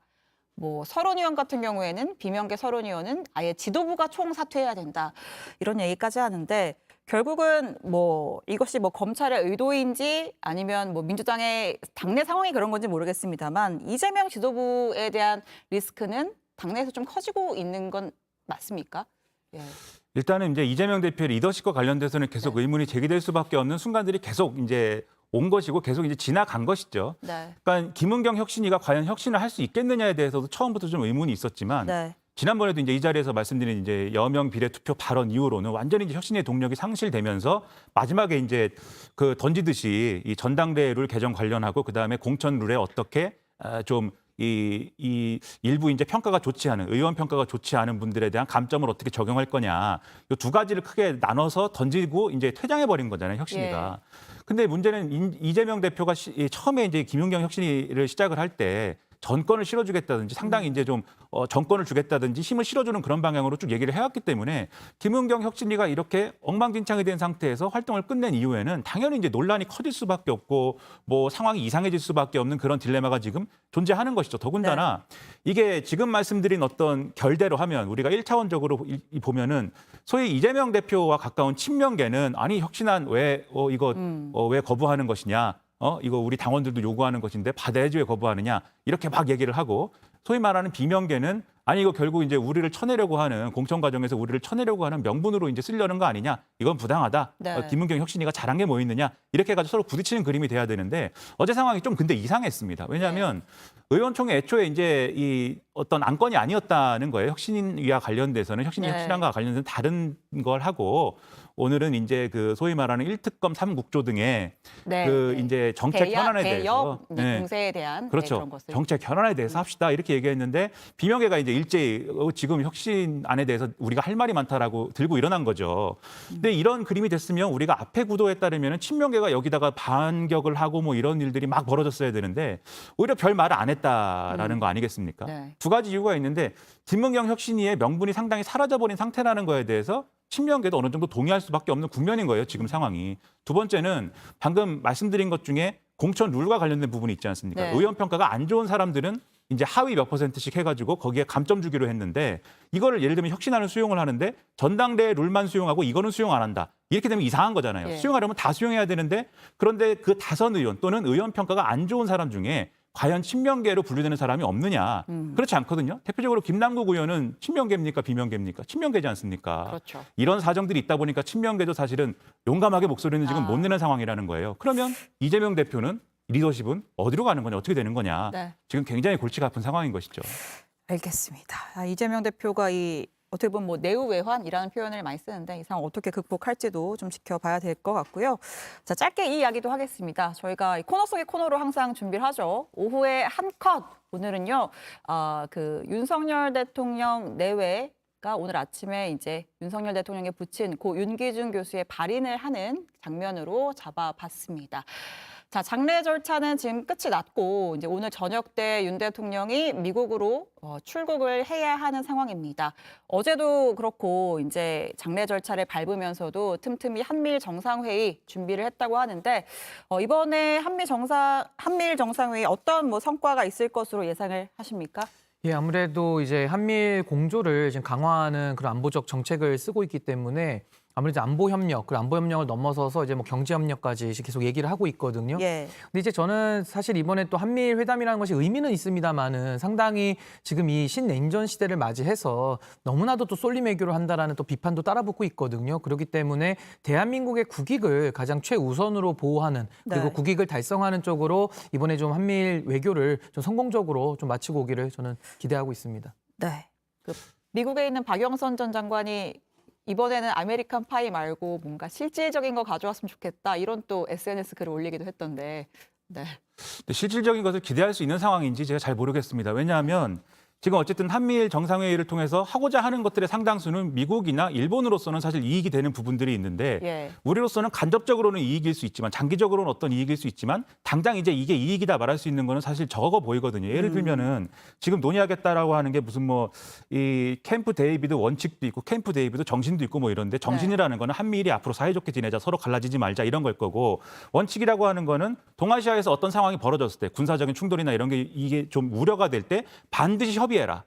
뭐 서론 의원 같은 경우에는 비명계 서론 의원은 아예 지도부가 총사퇴해야 된다 이런 얘기까지 하는데. 결국은 뭐 이것이 뭐 검찰의 의도인지 아니면 뭐 민주당의 당내 상황이 그런 건지 모르겠습니다만 이재명 지도부에 대한 리스크는 당내에서 좀 커지고 있는 건 맞습니까? 예. 일단은 이제 이재명 대표의 리더십과 관련돼서는 계속 의문이 제기될 수밖에 없는 순간들이 계속 이제 온 것이고 계속 이제 지나간 것이죠. 네. 그러니까 김은경 혁신위가 과연 혁신을 할 수 있겠느냐에 대해서도 처음부터 좀 의문이 있었지만 네. 지난번에도 이제 이 자리에서 말씀드린 이제 여명 비례 투표 발언 이후로는 완전히 이제 혁신의 동력이 상실되면서 마지막에 이제 그 던지듯이 이 전당대회 룰 개정 관련하고 그다음에 공천 룰에 어떻게 좀 이 일부 이제 평가가 좋지 않은 의원 평가가 좋지 않은 분들에 대한 감점을 어떻게 적용할 거냐 이 두 가지를 크게 나눠서 던지고 이제 퇴장해 버린 거잖아요 혁신위가. 근데 문제는 이재명 대표가 처음에 이제 김은경 혁신위를 시작을 할 때 전권을 실어주겠다든지 상당히 이제 좀 정권을 주겠다든지 힘을 실어주는 그런 방향으로 쭉 얘기를 해왔기 때문에 김은경 혁신위가 이렇게 엉망진창이 된 상태에서 활동을 끝낸 이후에는 당연히 이제 논란이 커질 수밖에 없고 뭐 상황이 이상해질 수밖에 없는 그런 딜레마가 지금 존재하는 것이죠. 더군다나 이게 지금 말씀드린 어떤 결대로 하면 우리가 1차원적으로 보면은 소위 이재명 대표와 가까운 친명계는 아니 혁신안 왜 이거 왜 거부하는 것이냐. 이거 우리 당원들도 요구하는 것인데 받아야지 왜 거부하느냐 이렇게 막 얘기를 하고 소위 말하는 비명계는 아니 이거 결국 이제 우리를 쳐내려고 하는 공천 과정에서 우리를 쳐내려고 하는 명분으로 이제 쓰려는 거 아니냐 이건 부당하다. 네. 김은경 혁신위가 잘한 게 뭐 있느냐 이렇게 해가지고 서로 부딪히는 그림이 돼야 되는데 어제 상황이 좀 근데 이상했습니다. 왜냐하면 의원총회 애초에 이제 이 어떤 안건이 아니었다는 거예요. 혁신위와 관련돼서는 혁신위 혁신안과 관련돼서 다른 걸 하고 오늘은 이제 그 소위 말하는 1특검 3국조 등의 그 이제 정책 현안에 대해서 공세에 대한 그렇죠. 그런 것을 정책 현안에 대해서 합시다 이렇게 얘기했는데 비명계가 이제 일제히 지금 혁신안에 대해서 우리가 할 말이 많다라고 들고 일어난 거죠. 근데 이런 그림이 됐으면 우리가 앞에 구도에 따르면 친명계가 여기다가 반격을 하고 뭐 이런 일들이 막 벌어졌어야 되는데 오히려 별 말을 안 했다라는 거 아니겠습니까? 두 가지 이유가 있는데 김은경 혁신위의 명분이 상당히 사라져버린 상태라는 거에 대해서 친명계도 어느 정도 동의할 수밖에 없는 국면인 거예요. 지금 상황이. 두 번째는 방금 말씀드린 것 중에 공천 룰과 관련된 부분이 있지 않습니까? 의원 평가가 안 좋은 사람들은 이제 하위 몇 %씩 해가지고 거기에 감점 주기로 했는데 이거를 예를 들면 혁신안을 수용을 하는데 전당대회 룰만 수용하고 이거는 수용 안 한다. 이렇게 되면 이상한 거잖아요. 수용하려면 다 수용해야 되는데 그런데 그 다선 의원 또는 의원 평가가 안 좋은 사람 중에 과연 친명계로 분류되는 사람이 없느냐. 그렇지 않거든요. 대표적으로 김남국 의원은 친명계입니까 비명계입니까? 친명계지 않습니까? 그렇죠. 이런 사정들이 있다 보니까 친명계도 사실은 용감하게 목소리는 지금 못 내는 상황이라는 거예요. 그러면 이재명 대표는 리더십은 어디로 가는 거냐 어떻게 되는 거냐. 지금 굉장히 골치가 아픈 상황인 것이죠. 알겠습니다. 이재명 대표가 어떻게 보면 뭐 내후외환이라는 표현을 많이 쓰는데 이 상황 어떻게 극복할지도 좀 지켜봐야 될 것 같고요. 자, 짧게 이 이야기도 하겠습니다. 저희가 코너 속의 코너로 항상 준비를 하죠. 오후에 한 컷. 오늘은요, 그 윤석열 대통령 내외가 오늘 아침에 이제 윤석열 대통령의 부친 고 윤기준 교수의 발인을 하는 장면으로 잡아봤습니다. 자, 장례 절차는 지금 끝이 났고 이제 오늘 저녁 때 윤 대통령이 미국으로 출국을 해야 하는 상황입니다. 어제도 그렇고 이제 장례 절차를 밟으면서도 틈틈이 한미일 정상회의 준비를 했다고 하는데 이번에 한미일 정상회의 어떤 뭐 성과가 있을 것으로 예상을 하십니까? 예, 아무래도 이제 한미일 공조를 지금 강화하는 그런 안보적 정책을 쓰고 있기 때문에 아무래도 안보 협력, 그리고 안보 협력을 넘어서서 이제 뭐 경제 협력까지 계속 얘기를 하고 있거든요. 근데 이제 저는 사실 이번에 또 한미일 회담이라는 것이 의미는 있습니다만은 상당히 지금 이 신냉전 시대를 맞이해서 너무나도 또 쏠림 외교를 한다라는 또 비판도 따라붙고 있거든요. 그렇기 때문에 대한민국의 국익을 가장 최우선으로 보호하는 그리고 국익을 달성하는 쪽으로 이번에 좀 한미일 외교를 좀 성공적으로 좀 마치고 오기를 저는 기대하고 있습니다. 네. 미국에 있는 박영선 전 장관이 이번에는 아메리칸 파이 말고 뭔가 실질적인 거 가져왔으면 좋겠다. 이런 또 SNS 글을 올리기도 했던데. 근데 실질적인 것을 기대할 수 있는 상황인지 제가 잘 모르겠습니다. 왜냐하면 지금 어쨌든 한미일 정상회의를 통해서 하고자 하는 것들의 상당수는 미국이나 일본으로서는 사실 이익이 되는 부분들이 있는데 우리로서는 간접적으로는 이익일 수 있지만 장기적으로는 어떤 이익일 수 있지만 당장 이제 이게 이익이다 말할 수 있는 거는 사실 적어 보이거든요. 예를 들면은 지금 논의하겠다라고 하는 게 무슨 뭐 이 캠프 데이비드 원칙도 있고 캠프 데이비드 정신도 있고 뭐 이런데 정신이라는 거는 한미일이 앞으로 사이좋게 지내자 서로 갈라지지 말자 이런 걸 거고 원칙이라고 하는 거는 동아시아에서 어떤 상황이 벌어졌을 때 군사적인 충돌이나 이런 게 이게 좀 우려가 될 때 반드시 협의해라.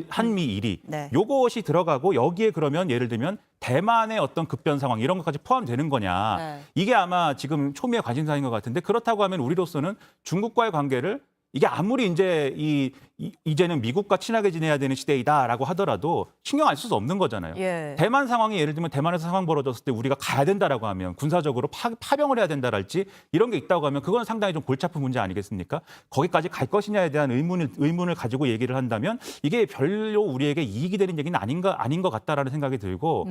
한미일이 요것이 들어가고 여기에 그러면 예를 들면 대만의 어떤 급변 상황 이런 것까지 포함되는 거냐. 이게 아마 지금 초미의 관심사인 것 같은데 그렇다고 하면 우리로서는 중국과의 관계를 이게 아무리 이제 이제는 미국과 친하게 지내야 되는 시대이다라고 하더라도 신경 안 쓸 수 없는 거잖아요. 대만 상황이 예를 들면 대만에서 상황 벌어졌을 때 우리가 가야 된다라고 하면 군사적으로 파병을 해야 된다랄지 이런 게 있다고 하면 그건 상당히 좀 골치 아픈 문제 아니겠습니까? 거기까지 갈 것이냐에 대한 의문을 가지고 얘기를 한다면 이게 별로 우리에게 이익이 되는 얘기는 아닌 것 같다라는 생각이 들고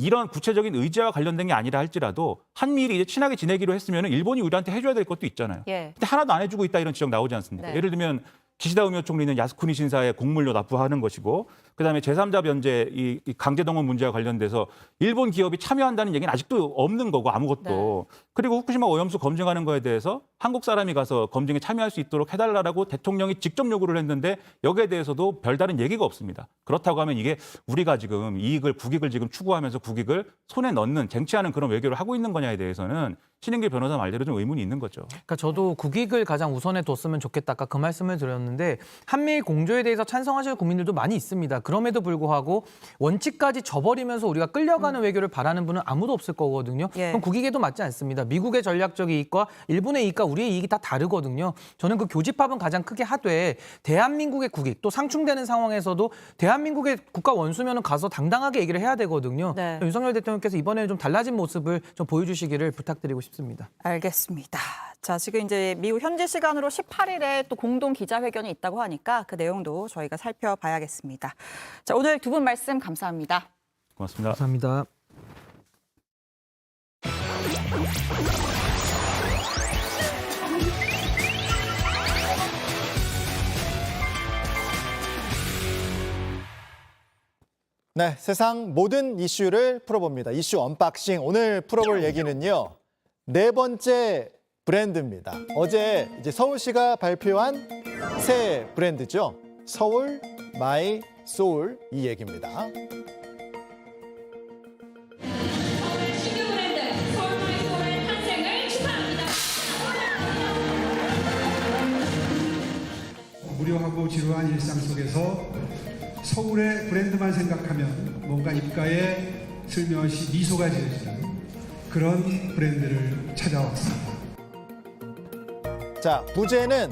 이런 구체적인 의제와 관련된 게 아니라 할지라도 한미일이 이제 친하게 지내기로 했으면 일본이 우리한테 해줘야 될 것도 있잖아요. 근데 하나도 안 해주고 있다 이런 지적 나오지 않습니까? 예를 들면 기시다 우미오 총리는 야스쿠니 신사에 곡물료 납부하는 것이고 그다음에 제3자 변제 이 강제동원 문제와 관련돼서 일본 기업이 참여한다는 얘기는 아직도 없는 거고 아무것도. 그리고 후쿠시마 오염수 검증하는 거에 대해서 한국 사람이 가서 검증에 참여할 수 있도록 해달라고 대통령이 직접 요구를 했는데 여기에 대해서도 별다른 얘기가 없습니다. 그렇다고 하면 이게 우리가 지금 국익을 지금 추구하면서 국익을 손에 넣는 쟁취하는 그런 외교를 하고 있는 거냐에 대해서는 신인길 변호사 말대로 좀 의문이 있는 거죠. 그러니까 저도 국익을 가장 우선에 뒀으면 좋겠다. 아까 그 말씀을 드렸는데 한미일 공조에 대해서 찬성하시는 국민들도 많이 있습니다. 그럼에도 불구하고 원칙까지 저버리면서 우리가 끌려가는 외교를 바라는 분은 아무도 없을 거거든요. 그럼 국익에도 맞지 않습니다. 미국의 전략적 이익과 일본의 이익과 우리의 이익이 다 다르거든요. 저는 그 교집합은 가장 크게 하되 대한민국의 국익 또 상충되는 상황에서도 대한민국의 국가 원수면은 가서 당당하게 얘기를 해야 되거든요. 윤석열 대통령께서 이번에는 좀 달라진 모습을 좀 보여주시기를 부탁드리고 싶습니다. 알겠습니다. 자, 지금 이제 미국 현지 시간으로 18일에 또 공동 기자회견이 있다고 하니까 그 내용도 저희가 살펴봐야겠습니다. 자, 오늘 두 분 말씀 감사합니다. 고맙습니다. 감사합니다. 네, 세상 모든 이슈를 풀어봅니다. 이슈 언박싱. 오늘 풀어볼 얘기는요. 네 번째 브랜드입니다. 어제 이제 서울시가 발표한 새 브랜드죠. 서울 마이 소울 이 얘기입니다. 무료하고 지루한 일상 속에서 서울의 브랜드만 생각하면 뭔가 입가에 슬며시 미소가 지어지는 그런 브랜드를 찾아왔습니다. 자, 부제는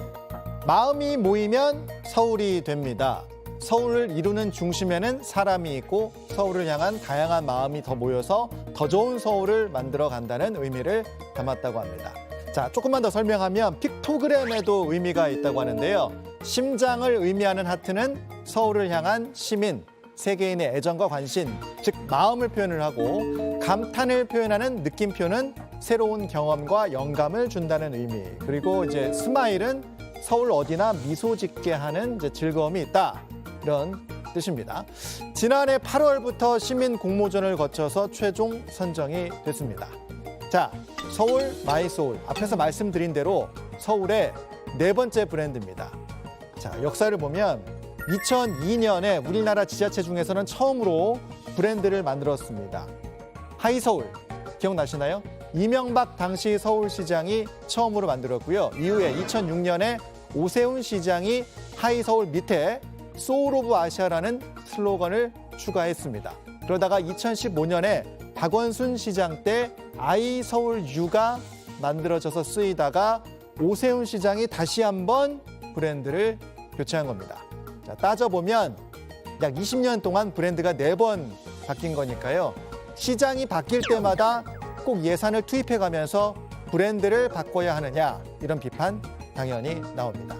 마음이 모이면 서울이 됩니다. 서울을 이루는 중심에는 사람이 있고 서울을 향한 다양한 마음이 더 모여서 더 좋은 서울을 만들어 간다는 의미를 담았다고 합니다. 자, 조금만 더 설명하면 픽토그램에도 의미가 있다고 하는데요. 심장을 의미하는 하트는 서울을 향한 시민, 세계인의 애정과 관심, 즉 마음을 표현을 하고 감탄을 표현하는 느낌표는 새로운 경험과 영감을 준다는 의미. 그리고 이제 스마일은 서울 어디나 미소 짓게 하는 이제 즐거움이 있다. 이런 뜻입니다. 지난해 8월부터 시민 공모전을 거쳐서 최종 선정이 됐습니다. 자, 서울 마이 소울. 앞에서 말씀드린 대로 서울의 네 번째 브랜드입니다. 자, 역사를 보면 2002년에 우리나라 지자체 중에서는 처음으로 브랜드를 만들었습니다. 하이서울 기억나시나요? 이명박 당시 서울시장이 처음으로 만들었고요. 이후에 2006년에 오세훈 시장이 하이서울 밑에 소울 오브 아시아라는 슬로건을 추가했습니다. 그러다가 2015년에 박원순 시장 때 아이서울유가 만들어져서 쓰이다가 오세훈 시장이 다시 한번 브랜드를 교체한 겁니다. 자, 따져보면 약 20년 동안 브랜드가 4번 바뀐 거니까요. 시장이 바뀔 때마다 꼭 예산을 투입해가면서 브랜드를 바꿔야 하느냐 이런 비판 당연히 나옵니다.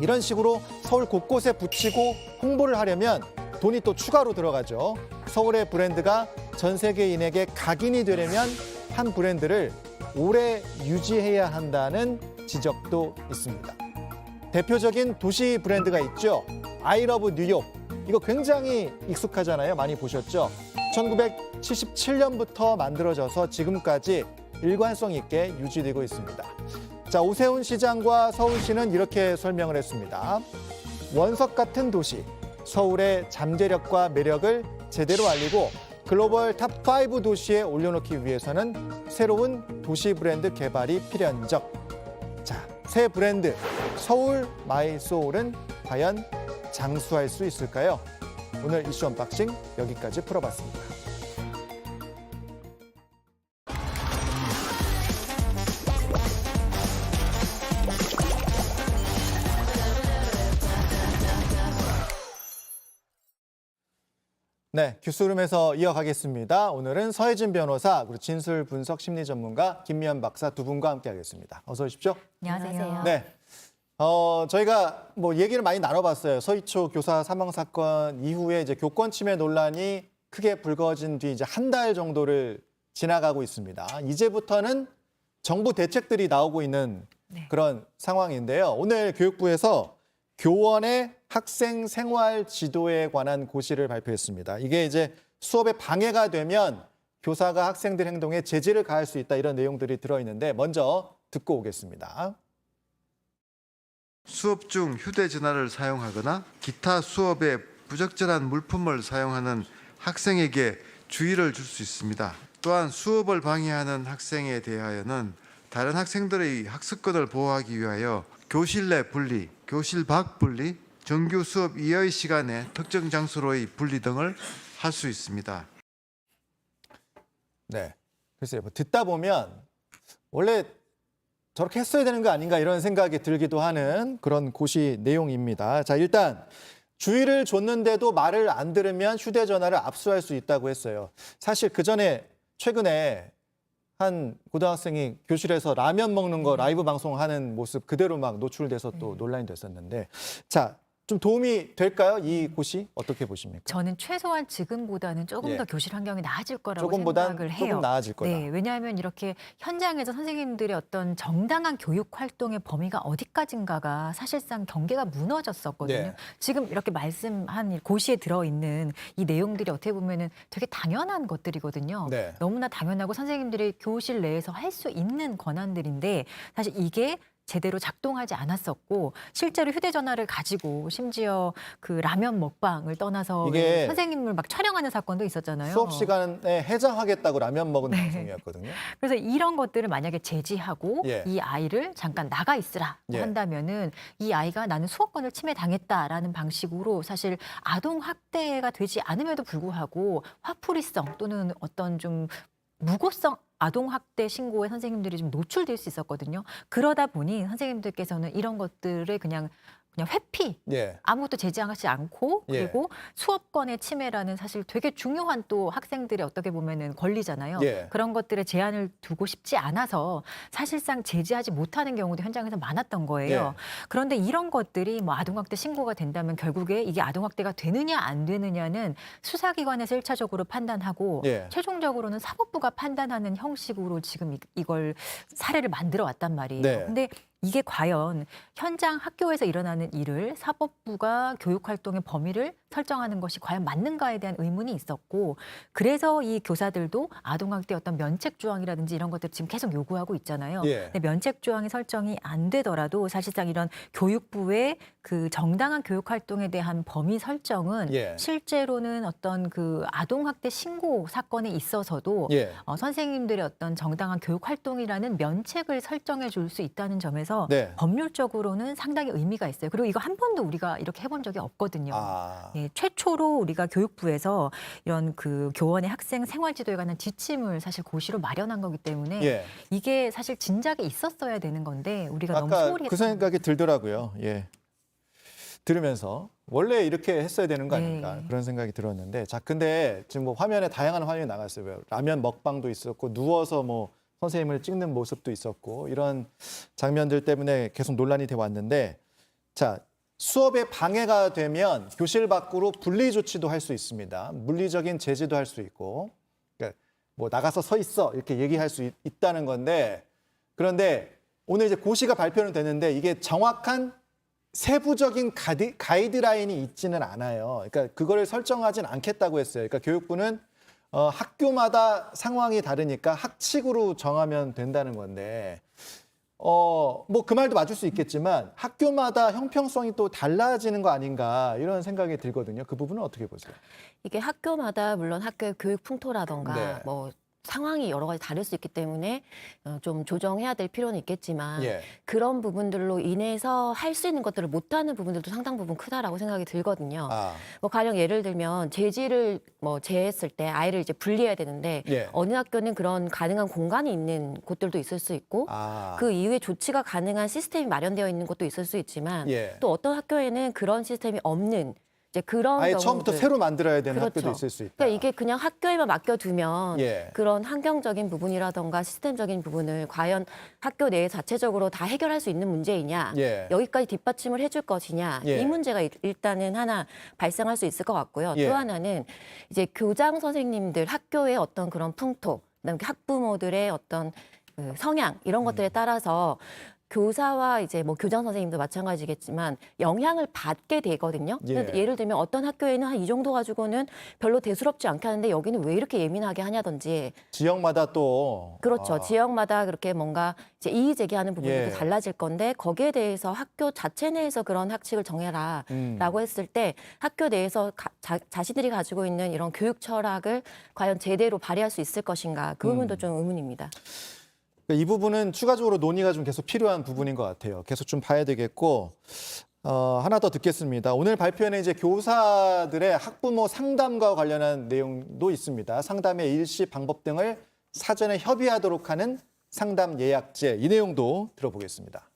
이런 식으로 서울 곳곳에 붙이고 홍보를 하려면 돈이 또 추가로 들어가죠. 서울의 브랜드가 전 세계인에게 각인이 되려면 한 브랜드를 오래 유지해야 한다는 지적도 있습니다. 대표적인 도시 브랜드가 있죠. I love 뉴욕. 이거 굉장히 익숙하잖아요. 많이 보셨죠? 1977년부터 만들어져서 지금까지 일관성 있게 유지되고 있습니다. 자, 오세훈 시장과 서울시는 이렇게 설명을 했습니다. 원석 같은 도시, 서울의 잠재력과 매력을 제대로 알리고 글로벌 탑5 도시에 올려놓기 위해서는 새로운 도시 브랜드 개발이 필연적. 자, 새 브랜드 서울 마이 소울은 과연 장수할 수 있을까요? 오늘 이슈 언박싱 여기까지 풀어봤습니다. 네, 뉴스룸에서 이어가겠습니다. 오늘은 서혜진 변호사, 그리고 진술 분석 심리 전문가 김미연 박사 두 분과 함께하겠습니다. 어서 오십시오. 안녕하세요. 네, 저희가 뭐 얘기를 많이 나눠봤어요. 서희초 교사 사망 사건 이후에 이제 교권 침해 논란이 크게 불거진 뒤 이제 한 달 정도를 지나가고 있습니다. 이제부터는 정부 대책들이 나오고 있는 그런 상황인데요. 오늘 교육부에서 교원의 학생 생활 지도에 관한 고시를 발표했습니다. 이게 이제 수업에 방해가 되면 교사가 학생들 행동에 제지를 가할 수 있다, 이런 내용들이 들어있는데 먼저 듣고 오겠습니다. 수업 중 휴대전화를 사용하거나 기타 수업에 부적절한 물품을 사용하는 학생에게 주의를 줄 수 있습니다. 또한 수업을 방해하는 학생에 대하여는 다른 학생들의 학습권을 보호하기 위하여 교실 내 분리, 교실 밖 분리, 정규 수업 이하의 시간에 특정 장소로의 분리 등을 할 수 있습니다. 네, 글쎄요. 듣다 보면 원래 저렇게 했어야 되는 거 아닌가 이런 생각이 들기도 하는 그런 고시 내용입니다. 자, 일단 주의를 줬는데도 말을 안 들으면 휴대전화를 압수할 수 있다고 했어요. 사실 그 전에 최근에 한 고등학생이 교실에서 라면 먹는 거 라이브 방송하는 모습 그대로 막 노출돼서 또 논란이 됐었는데, 자, 좀 도움이 될까요? 이 고시 어떻게 보십니까? 저는 최소한 지금보다는 조금 더 교실 환경이 나아질 거라고 조금보단 생각을 해요. 조금 나아질 거다. 네, 왜냐하면 이렇게 현장에서 선생님들의 어떤 정당한 교육 활동의 범위가 어디까지인가가 사실상 경계가 무너졌었거든요. 네. 지금 이렇게 말씀한 고시에 들어있는 이 내용들이 어떻게 보면은 되게 당연한 것들이거든요. 네. 너무나 당연하고 선생님들이 교실 내에서 할 수 있는 권한들인데 사실 이게 제대로 작동하지 않았었고, 실제로 휴대전화를 가지고 심지어 그 라면 먹방을 떠나서 이게 선생님을 막 촬영하는 사건도 있었잖아요. 수업 시간에 해장하겠다고 라면 먹은 방송이었거든요. 그래서 이런 것들을 만약에 제지하고 이 아이를 잠깐 나가 있으라 한다면은 이 아이가 나는 수업권을 침해당했다라는 방식으로 사실 아동 학대가 되지 않음에도 불구하고 화풀이성 또는 어떤 좀 무고성 아동학대 신고에 선생님들이 좀 노출될 수 있었거든요. 그러다 보니 선생님들께서는 이런 것들을 그냥 회피, 아무것도 제지하지 않고, 그리고 수업권의 침해라는 사실 되게 중요한 또 학생들의 어떻게 보면은 권리잖아요. 그런 것들에 제한을 두고 싶지 않아서 사실상 제지하지 못하는 경우도 현장에서 많았던 거예요. 그런데 이런 것들이 뭐 아동학대 신고가 된다면 결국에 이게 아동학대가 되느냐 안 되느냐는 수사기관에서 1차적으로 판단하고 최종적으로는 사법부가 판단하는 형식으로 지금 이걸 사례를 만들어 왔단 말이에요. 근데 이게 과연 현장 학교에서 일어나는 일을 사법부가 교육활동의 범위를 설정하는 것이 과연 맞는가에 대한 의문이 있었고, 그래서 이 교사들도 아동학대 어떤 면책조항이라든지 이런 것들 지금 계속 요구하고 있잖아요. 근데 면책조항이 설정이 안 되더라도 사실상 이런 교육부의 그 정당한 교육활동에 대한 범위 설정은 실제로는 어떤 그 아동학대 신고 사건에 있어서도 선생님들의 어떤 정당한 교육활동이라는 면책을 설정해 줄 수 있다는 점에서 법률적으로는 상당히 의미가 있어요. 그리고 이거 한 번도 우리가 이렇게 해본 적이 없거든요. 최초로 우리가 교육부에서 이런 그 교원의 학생 생활지도에 관한 지침을 사실 고시로 마련한 거기 때문에 이게 사실 진작에 있었어야 되는 건데 우리가 너무 소홀히 그 생각이 들더라고요. 들으면서 원래 이렇게 했어야 되는 거 아닌가 그런 생각이 들었는데, 자, 근데 지금 뭐 화면에 다양한 화면이 나갔어요. 라면 먹방도 있었고 누워서 뭐 선생님을 찍는 모습도 있었고 이런 장면들 때문에 계속 논란이 돼 왔는데, 자, 수업에 방해가 되면 교실 밖으로 분리 조치도 할 수 있습니다. 물리적인 제지도 할 수 있고, 그러니까 뭐 나가서 서 있어 이렇게 얘기할 수 있다는 건데, 그런데 오늘 이제 고시가 발표는 되는데 이게 정확한 세부적인 가이드라인이 있지는 않아요. 그러니까 그거를 설정하진 않겠다고 했어요. 그러니까 교육부는 학교마다 상황이 다르니까 학칙으로 정하면 된다는 건데 뭐 그 말도 맞을 수 있겠지만 학교마다 형평성이 또 달라지는 거 아닌가 이런 생각이 들거든요. 그 부분은 어떻게 보세요? 이게 학교마다 물론 학교의 교육 풍토라던가 네. 뭐 상황이 여러 가지 다를 수 있기 때문에 좀 조정해야 될 필요는 있겠지만 예. 그런 부분들로 인해서 할 수 있는 것들을 못하는 부분들도 상당 부분 크다라고 생각이 들거든요. 뭐 가령 예를 들면 제지를 뭐 제했을 때 아이를 이제 분리해야 되는데 예. 어느 학교는 그런 가능한 공간이 있는 곳들도 있을 수 있고 그 이후에 조치가 가능한 시스템이 마련되어 있는 곳도 있을 수 있지만 예. 또 어떤 학교에는 그런 시스템이 없는 이제 그런 아예 경우들. 처음부터 새로 만들어야 되는 그렇죠. 학교도 있을 수 있다. 그러니까 이게 그냥 학교에만 맡겨두면 예. 그런 환경적인 부분이라던가 시스템적인 부분을 과연 학교 내 자체적으로 다 해결할 수 있는 문제이냐, 예. 여기까지 뒷받침을 해줄 것이냐, 예. 이 문제가 일단은 하나 발생할 수 있을 것 같고요. 예. 또 하나는 이제 교장 선생님들 학교의 어떤 그런 풍토, 그다음에 학부모들의 어떤 그 성향 이런 것들에 따라서 교사와 이제 뭐 교장 선생님도 마찬가지겠지만 영향을 받게 되거든요. 예. 예를 들면 어떤 학교에는 한 이 정도 가지고는 별로 대수롭지 않게 하는데 여기는 왜 이렇게 예민하게 하냐든지. 지역마다 또 그렇죠. 지역마다 그렇게 뭔가 이제 이의 제기하는 부분이 예. 달라질 건데 거기에 대해서 학교 자체 내에서 그런 학칙을 정해라라고 했을 때 학교 내에서 자신들이 가지고 있는 이런 교육 철학을 과연 제대로 발휘할 수 있을 것인가 그 부분도 좀 의문입니다. 이 부분은 추가적으로 논의가 좀 계속 필요한 부분인 것 같아요. 계속 좀 봐야 되겠고 하나 더 듣겠습니다. 오늘 발표에는 이제 교사들의 학부모 상담과 관련한 내용도 있습니다. 상담의 일시 방법 등을 사전에 협의하도록 하는 상담 예약제 이 내용도 들어보겠습니다.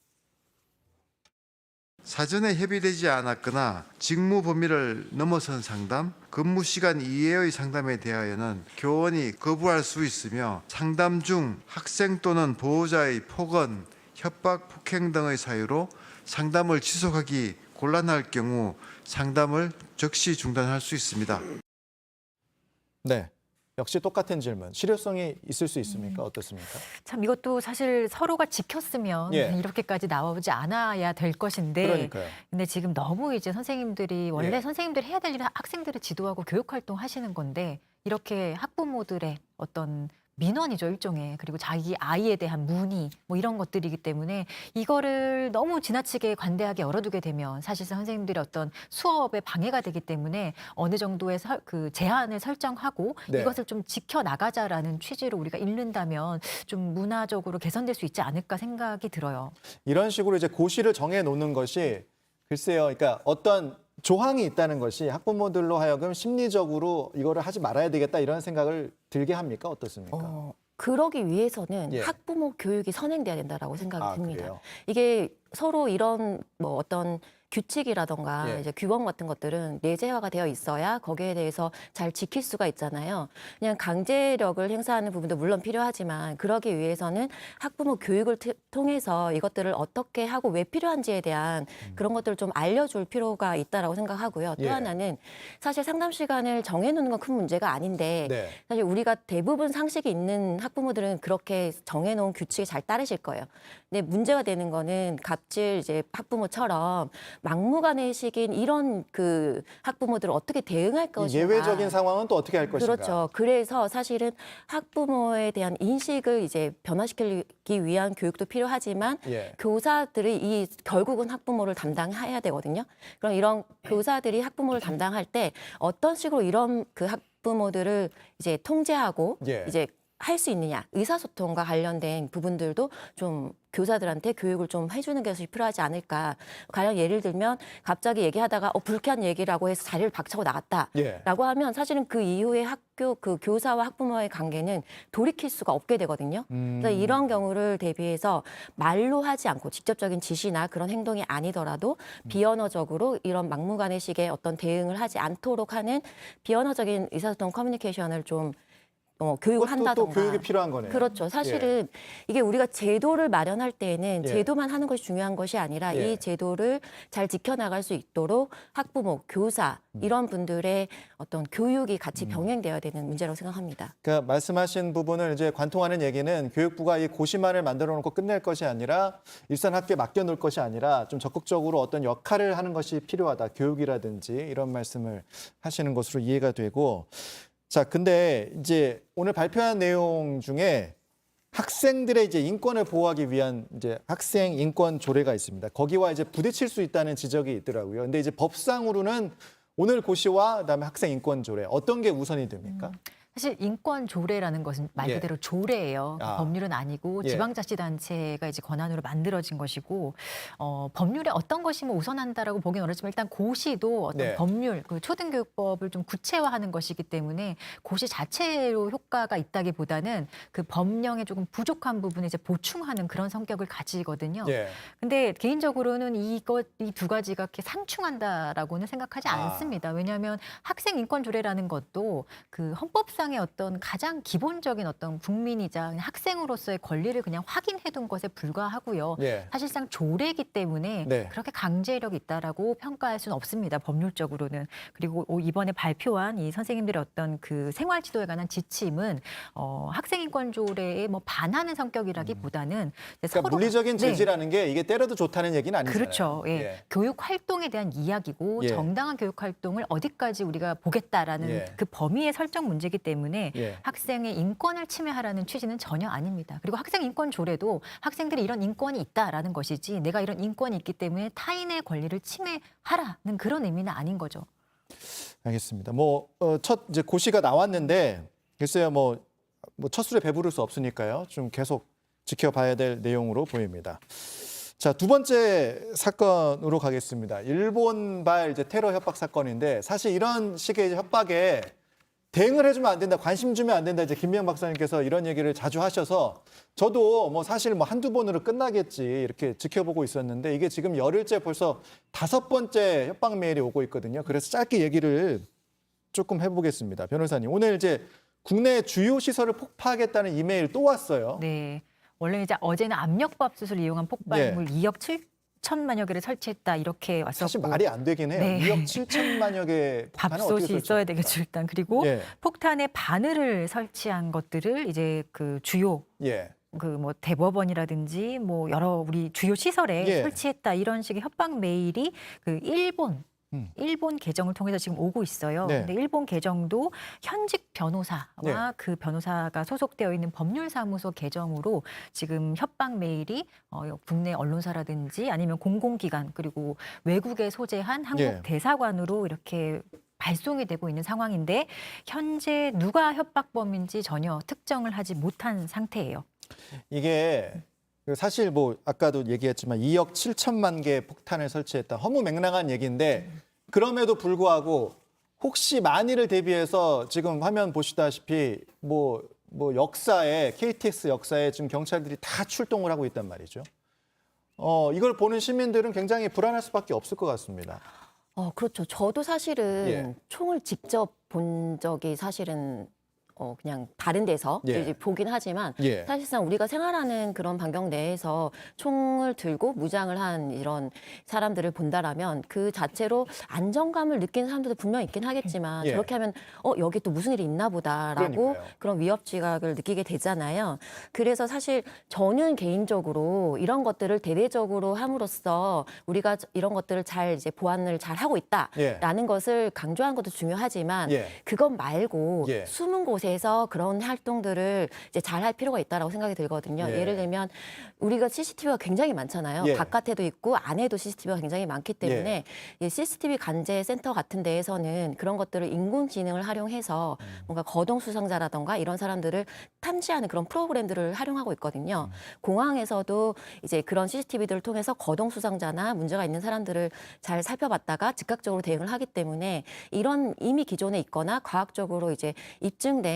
사전에 협의되지 않았거나 직무 범위를 넘어선 상담, 근무 시간 이외의 상담에 대하여는 교원이 거부할 수 있으며 상담 중 학생 또는 보호자의 폭언, 협박, 폭행 등의 사유로 상담을 지속하기 곤란할 경우 상담을 즉시 중단할 수 있습니다. 네. 역시 똑같은 질문. 실효성이 있을 수 있습니까? 어떻습니까? 참 이것도 사실 서로가 지켰으면 예. 이렇게까지 나오지 않아야 될 것인데 그러니까요. 근데 지금 너무 이제 선생님들이 원래 예. 선생님들이 해야 될 일은 학생들을 지도하고 교육 활동 하시는 건데 이렇게 학부모들의 어떤 민원이죠, 일종의. 그리고 자기 아이에 대한 문의 뭐 이런 것들이기 때문에 이거를 너무 지나치게 관대하게 열어두게 되면 사실상 선생님들의 어떤 수업에 방해가 되기 때문에 어느 정도의 그 제한을 설정하고 네. 이것을 좀 지켜나가자라는 취지로 우리가 읽는다면 좀 문화적으로 개선될 수 있지 않을까 생각이 들어요. 이런 식으로 이제 고시를 정해 놓는 것이 글쎄요. 그러니까 어떤 조항이 있다는 것이 학부모들로 하여금 심리적으로 이거를 하지 말아야 되겠다 이런 생각을 들게 합니까? 어떻습니까? 그러기 위해서는 예. 학부모 교육이 선행돼야 된다라고 생각이 듭니다. 그래요? 이게 서로 이런 뭐 어떤 규칙이라던가 예. 이제 규범 같은 것들은 내재화가 되어 있어야 거기에 대해서 잘 지킬 수가 있잖아요. 그냥 강제력을 행사하는 부분도 물론 필요하지만 그러기 위해서는 학부모 교육을 통해서 이것들을 어떻게 하고 왜 필요한지에 대한 그런 것들을 좀 알려줄 필요가 있다라고 생각하고요. 또 예. 하나는 사실 상담 시간을 정해놓는 건 큰 문제가 아닌데 네. 사실 우리가 대부분 상식이 있는 학부모들은 그렇게 정해놓은 규칙에 잘 따르실 거예요. 근데 문제가 되는 거는 갑질 이제 학부모처럼 막무가내식인 이런 그 학부모들을 어떻게 대응할 이 것인가. 예외적인 상황은 또 어떻게 할 것인가? 그렇죠. 그래서 사실은 학부모에 대한 인식을 이제 변화시키기 위한 교육도 필요하지만 예. 교사들이 이 결국은 학부모를 담당해야 되거든요. 그럼 이런 교사들이 학부모를 담당할 때 어떤 식으로 이런 그 학부모들을 이제 통제하고 예. 이제 할 수 있느냐, 의사소통과 관련된 부분들도 좀 교사들한테 교육을 좀 해주는 것이 필요하지 않을까. 가령 예를 들면 갑자기 얘기하다가 불쾌한 얘기라고 해서 자리를 박차고 나갔다라고 예. 하면 사실은 그 이후에 학교 그 교사와 학부모의 관계는 돌이킬 수가 없게 되거든요. 그래서 이런 경우를 대비해서 말로 하지 않고 직접적인 지시나 그런 행동이 아니더라도 비언어적으로 이런 막무가내식의 어떤 대응을 하지 않도록 하는 비언어적인 의사소통 커뮤니케이션을 좀 교육을 또 한다던가. 교육이 필요한 거네요. 그렇죠. 사실은 이게 우리가 제도를 마련할 때에는 예. 제도만 하는 것이 중요한 것이 아니라 예. 이 제도를 잘 지켜나갈 수 있도록 학부모, 교사 이런 분들의 어떤 교육이 같이 병행되어야 되는 문제라고 생각합니다. 그러니까 말씀하신 부분을 이제 관통하는 얘기는 교육부가 이 고시만을 만들어 놓고 끝낼 것이 아니라 일선 학교에 맡겨 놓을 것이 아니라 좀 적극적으로 어떤 역할을 하는 것이 필요하다. 교육이라든지 이런 말씀을 하시는 것으로 이해가 되고. 자, 근데 이제 오늘 발표한 내용 중에 학생들의 이제 인권을 보호하기 위한 이제 학생 인권 조례가 있습니다. 거기와 이제 부딪힐 수 있다는 지적이 있더라고요. 근데 이제 법상으로는 오늘 고시와 그다음에 학생 인권 조례 어떤 게 우선이 됩니까? 사실 인권 조례라는 것은 말 예. 그대로 조례예요. 아. 법률은 아니고 예. 지방자치단체가 이제 권한으로 만들어진 것이고 법률에 어떤 것이 뭐 우선한다라고 보기는 어렵지만 일단 고시도 어떤 네. 법률, 그 초등교육법을 좀 구체화하는 것이기 때문에 고시 자체로 효과가 있다기보다는 그 법령에 조금 부족한 부분을 이제 보충하는 그런 성격을 가지거든요. 예. 근데 개인적으로는 이 두 가지가 이렇게 상충한다라고는 생각하지 않습니다. 왜냐하면 학생 인권 조례라는 것도 그 헌법상의 어떤 가장 기본적인 어떤 국민이자 그냥 학생으로서의 권리를 그냥 확인해둔 것에 불과하고요. 예. 사실상 조례이기 때문에 네. 그렇게 강제력이 있다라고 평가할 수는 없습니다. 법률적으로는. 그리고 이번에 발표한 이 선생님들의 어떤 그 생활 지도에 관한 지침은 학생 인권 조례에 뭐 반하는 성격이라기보다는 그러니까 물리적인 제지라는 게 이게 때려도 좋다는 얘기는 아니잖아요. 그렇죠. 예. 예. 교육 활동에 대한 이야기고 예. 정당한 교육 활동을 어디까지 우리가 보겠다라는 예. 그 범위의 설정 문제이기 때문에 예. 학생의 인권을 침해하라는 취지는 전혀 아닙니다. 그리고 학생 인권 조례도 학생들이 이런 인권이 있다라는 것이지 내가 이런 인권이 있기 때문에 타인의 권리를 침해하라는 그런 의미는 아닌 거죠. 알겠습니다. 첫 이제 고시가 나왔는데 글쎄요 첫 술에 배부를 수 없으니까요. 좀 계속 지켜봐야 될 내용으로 보입니다. 자, 두 번째 사건으로 가겠습니다. 일본발 이제 테러 협박 사건인데 사실 이런 식의 이제 협박에 대응을 해주면 안 된다, 관심 주면 안 된다. 이제 김미영 박사님께서 이런 얘기를 자주 하셔서 저도 사실 한두 번으로 끝나겠지 이렇게 지켜보고 있었는데 이게 지금 열흘째 벌써 5번째 협박 메일이 오고 있거든요. 그래서 짧게 얘기를 조금 해보겠습니다. 변호사님, 오늘 이제 국내 주요 시설을 폭파하겠다는 이메일 또 왔어요. 네. 원래 이제 어제는 압력밥솥을 이용한 폭발물 2억 7천만여 개를 설치했다 이렇게 왔었고 사실 말이 안 되긴 해요. 네. 2억 7천만여 개 밥솥이 있어야 되겠죠 일단. 그리고 예. 폭탄에 바늘을 설치한 것들을 이제 그 주요 예. 그 뭐 대법원이라든지 뭐 여러 우리 주요 시설에 예. 설치했다 이런 식의 협박 메일이 그 일본 계정을 통해서 지금 오고 있어요. 네. 근데 일본 계정도 현직 변호사와 네. 그 변호사가 소속되어 있는 법률사무소 계정으로 지금 협박 메일이 국내 언론사라든지 아니면 공공기관 그리고 외국에 소재한 한국 예. 대사관으로 이렇게 발송이 되고 있는 상황인데 현재 누가 협박범인지 전혀 특정을 하지 못한 상태예요. 이게 사실 아까도 얘기했지만 2억 7천만 개 폭탄을 설치했다. 허무맹랑한 얘기인데 그럼에도 불구하고 혹시 만일을 대비해서 지금 화면 보시다시피 역사에 KTX 역사에 지금 경찰들이 다 출동을 하고 있단 말이죠. 이걸 보는 시민들은 굉장히 불안할 수밖에 없을 것 같습니다. 그렇죠. 저도 사실은 예. 총을 직접 본 적이 사실은 그냥 다른 데서 예. 이제 보긴 하지만 예. 사실상 우리가 생활하는 그런 반경 내에서 총을 들고 무장을 한 이런 사람들을 본다라면 그 자체로 안정감을 느끼는 사람들도 분명 있긴 하겠지만 예. 저렇게 하면 여기 또 무슨 일이 있나 보다라고 그러니까요. 그런 위협 지각을 느끼게 되잖아요. 그래서 사실 저는 개인적으로 이런 것들을 대대적으로 함으로써 우리가 이런 것들을 잘 이제 보완을 잘 하고 있다라는 예. 것을 강조하는 것도 중요하지만 예. 그것 말고 예. 숨은 곳에서 그런 활동들을 이제 잘 할 필요가 있다라고 생각이 들거든요. 예. 예를 들면 우리가 CCTV가 굉장히 많잖아요. 예. 바깥에도 있고 안에도 CCTV가 굉장히 많기 때문에 이 CCTV 관제 센터 같은 데에서는 그런 것들을 인공지능을 활용해서 뭔가 거동 수상자라던가 이런 사람들을 탐지하는 그런 프로그램들을 활용하고 있거든요. 공항에서도 이제 그런 CCTV들을 통해서 거동 수상자나 문제가 있는 사람들을 잘 살펴봤다가 즉각적으로 대응을 하기 때문에 이런 이미 기존에 있거나 과학적으로 이제 입증된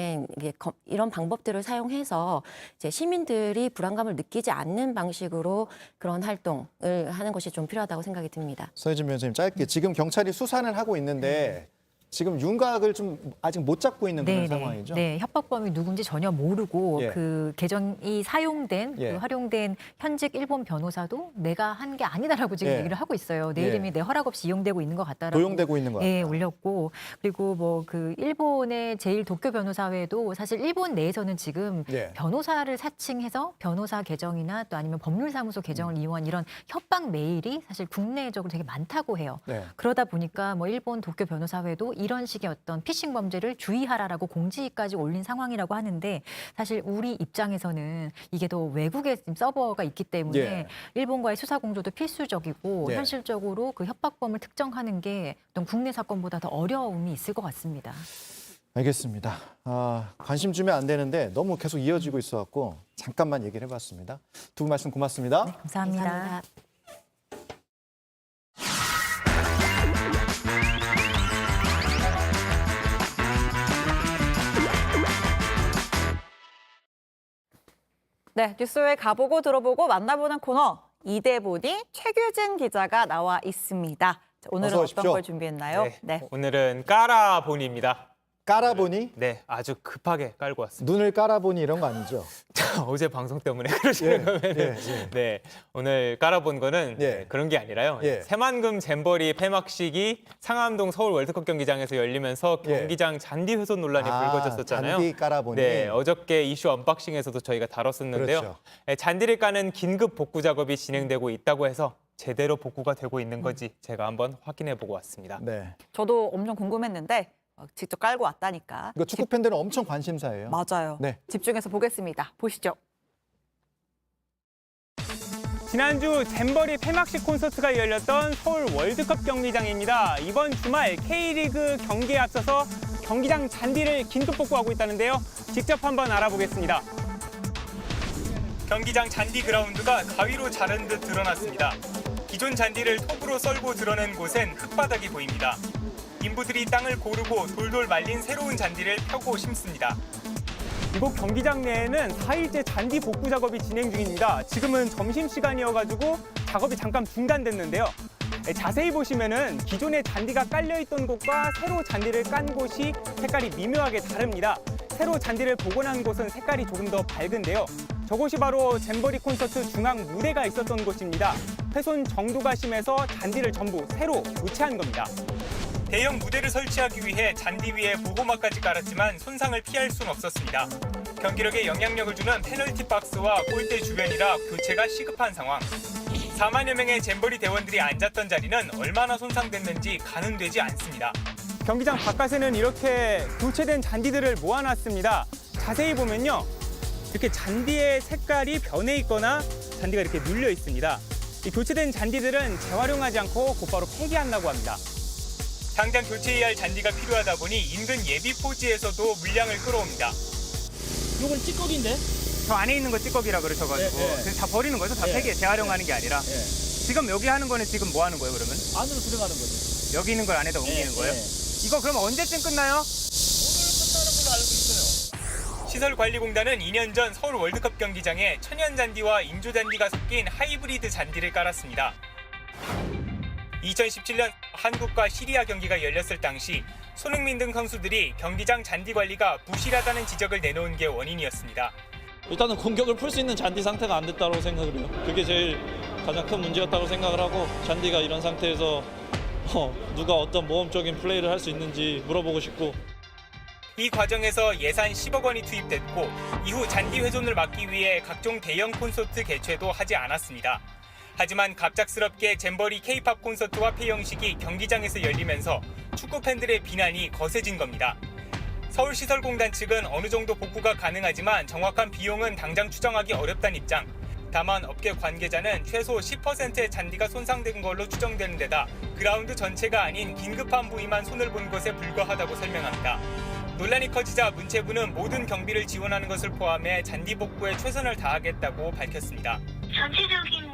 이런 방법들을 사용해서 이제 시민들이 불안감을 느끼지 않는 방식으로 그런 활동을 하는 것이 좀 필요하다고 생각이 듭니다. 서혜진 변호사님 짧게 지금 경찰이 수사는 하고 있는데 지금 윤곽을 좀 아직 못 잡고 있는 그런 네, 상황이죠. 네, 협박범이 누군지 전혀 모르고 예. 그 계정이 사용된 예. 그 활용된 현직 일본 변호사도 내가 한 게 아니다라고 지금 예. 얘기를 하고 있어요. 내 예. 이름이 내 허락 없이 이용되고 있는 것 같다라고. 도용되고 있는 것 같다. 예, 올렸고 그리고 뭐 그 일본의 제일 도쿄 변호사회도 사실 일본 내에서는 지금 예. 변호사를 사칭해서 변호사 계정이나 또 아니면 법률사무소 계정을 이용한 이런 협박 메일이 사실 국내적으로 되게 많다고 해요. 네. 그러다 보니까 뭐 일본 도쿄 변호사회도 이런 식의 어떤 피싱 범죄를 주의하라라고 공지까지 올린 상황이라고 하는데 사실 우리 입장에서는 이게 또 외국에 지금 서버가 있기 때문에 예. 일본과의 수사 공조도 필수적이고 예. 현실적으로 그 협박범을 특정하는 게 어떤 국내 사건보다 더 어려움이 있을 것 같습니다. 알겠습니다. 관심 주면 안 되는데 너무 계속 이어지고 있어갖고 잠깐만 얘기를 해봤습니다. 두 분 말씀 고맙습니다. 네, 감사합니다. 감사합니다. 네, 뉴스에 가보고 들어보고 만나보는 코너 이대보니 최규진 기자가 나와 있습니다. 자, 오늘은 어서 어떤 오십시오. 걸 준비했나요? 네. 오늘은 깔아보니입니다. 깔아보니? 네, 아주 급하게 깔고 왔습니다. 눈을 깔아보니 이런 거 아니죠? 어제 방송 때문에 그러시는 거면은 네, 오늘 깔아본 거는 네, 그런 게 아니라요. 예. 새만금 잼버리 폐막식이 상암동 서울 월드컵 경기장에서 열리면서 경기장 잔디 훼손 논란이 불거졌었잖아요. 잔디 깔아보니. 네, 어저께 이슈 언박싱에서도 저희가 다뤘었는데요. 그렇죠. 네, 잔디를 까는 긴급 복구 작업이 진행되고 있다고 해서 제대로 복구가 되고 있는 건지 제가 한번 확인해 보고 왔습니다. 네. 저도 엄청 궁금했는데 직접 깔고 왔다니까. 이거 축구 팬들은 엄청 관심사예요. 맞아요. 네. 집중해서 보겠습니다. 보시죠. 지난주 잼버리 폐막식 콘서트가 열렸던 서울 월드컵 경기장입니다. 이번 주말 K리그 경기에 앞서서 경기장 잔디를 긴급 복구하고 있다는데요. 직접 한번 알아보겠습니다. 경기장 잔디 그라운드가 가위로 자른 듯 드러났습니다. 기존 잔디를 톱으로 썰고 드러낸 곳엔 흙바닥이 보입니다. 인부들이 땅을 고르고 돌돌 말린 새로운 잔디를 펴고 심습니다. 이곳 경기장 내에는 4일째 잔디 복구 작업이 진행 중입니다. 지금은 점심시간이어가지고 작업이 잠깐 중단됐는데요. 자세히 보시면은 기존에 잔디가 깔려있던 곳과 새로 잔디를 깐 곳이 색깔이 미묘하게 다릅니다. 새로 잔디를 복원한 곳은 색깔이 조금 더 밝은데요. 저곳이 바로 잼버리 콘서트 중앙 무대가 있었던 곳입니다. 훼손 정도가 심해서 잔디를 전부 새로 교체한 겁니다. 대형 무대를 설치하기 위해 잔디 위에 보호막까지 깔았지만 손상을 피할 수는 없었습니다. 경기력에 영향력을 주는 페널티 박스와 골대 주변이라 교체가 시급한 상황. 4만여 명의 잼버리 대원들이 앉았던 자리는 얼마나 손상됐는지 가늠되지 않습니다. 경기장 바깥에는 이렇게 교체된 잔디들을 모아놨습니다. 자세히 보면요. 이렇게 잔디의 색깔이 변해 있거나 잔디가 이렇게 눌려 있습니다. 이 교체된 잔디들은 재활용하지 않고 곧바로 폐기한다고 합니다. 당장 교체해야 할 잔디가 필요하다 보니 인근 예비 포지에서도 물량을 끌어옵니다. 이건 찌꺼기인데? 저 안에 있는 거 찌꺼기라 그러셔가지고 그래서 다 버리는 거죠? 다 폐기해 재활용하는 게 아니라. 지금 여기 하는 거는 지금 뭐 하는 거예요, 그러면? 안으로 들어가는 거죠. 여기 있는 걸 안에다 옮기는 거예요? 이거 그럼 언제쯤 끝나요? 끝나는 걸로 알고 있어요. 시설관리공단은 2년 전 서울 월드컵 경기장에 천연 잔디와 인조 잔디가 섞인 하이브리드 잔디를 깔았습니다. 2017년 한국과 시리아 경기가 열렸을 당시 손흥민 등 선수들이 경기장 잔디 관리가 부실하다는 지적을 내놓은 게 원인이었습니다. 일단은 공격을 풀 수 있는 잔디 상태가 안 됐다고 생각을 해요. 그게 제일 가장 큰 문제였다고 생각을 하고 잔디가 이런 상태에서 누가 어떤 모험적인 플레이를 할 수 있는지 물어보고 싶고 이 과정에서 예산 10억 원이 투입됐고 이후 잔디 훼손을 막기 위해 각종 대형 콘서트 개최도 하지 않았습니다. 하지만 갑작스럽게 잼버리 K-팝 콘서트와 폐영식이 경기장에서 열리면서 축구 팬들의 비난이 거세진 겁니다. 서울시설공단 측은 어느 정도 복구가 가능하지만 정확한 비용은 당장 추정하기 어렵다는 입장. 다만 업계 관계자는 최소 10%의 잔디가 손상된 걸로 추정되는 데다 그라운드 전체가 아닌 긴급한 부위만 손을 본 것에 불과하다고 설명합니다. 논란이 커지자 문체부는 모든 경비를 지원하는 것을 포함해 잔디 복구에 최선을 다하겠다고 밝혔습니다. 전체적인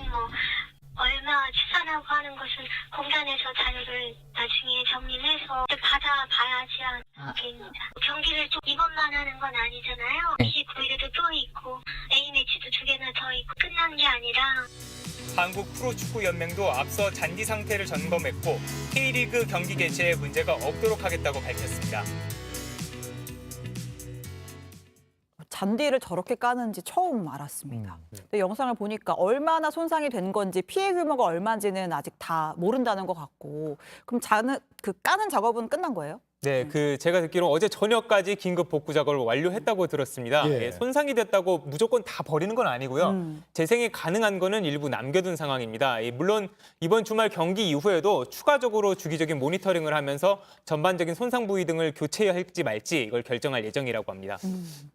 얼마 치산하고 하는 것은 공단에서 자료를 나중에 정리를 해서 받아봐야지 않겠습니다. 경기를 이번만 하는 건 아니잖아요. 29일에도 또 있고 A매치도 2개나 더 있고 끝나고 중요한 게 아니라 한국 프로축구연맹도 앞서 잔디 상태를 점검했고 K리그 경기 개최에 문제가 없도록 하겠다고 밝혔습니다. 잔디를 저렇게 까는지 처음 알았습니다. 근데 영상을 보니까 얼마나 손상이 된 건지 피해 규모가 얼마인지는 아직 다 모른다는 것 같고 그럼 까는 작업은 끝난 거예요? 네, 제가 듣기로 어제 저녁까지 긴급 복구 작업을 완료했다고 들었습니다. 예. 예, 손상이 됐다고 무조건 다 버리는 건 아니고요. 재생이 가능한 거는 일부 남겨둔 상황입니다. 물론 이번 주말 경기 이후에도 추가적으로 주기적인 모니터링을 하면서 전반적인 손상 부위 등을 교체할지 말지 이걸 결정할 예정이라고 합니다.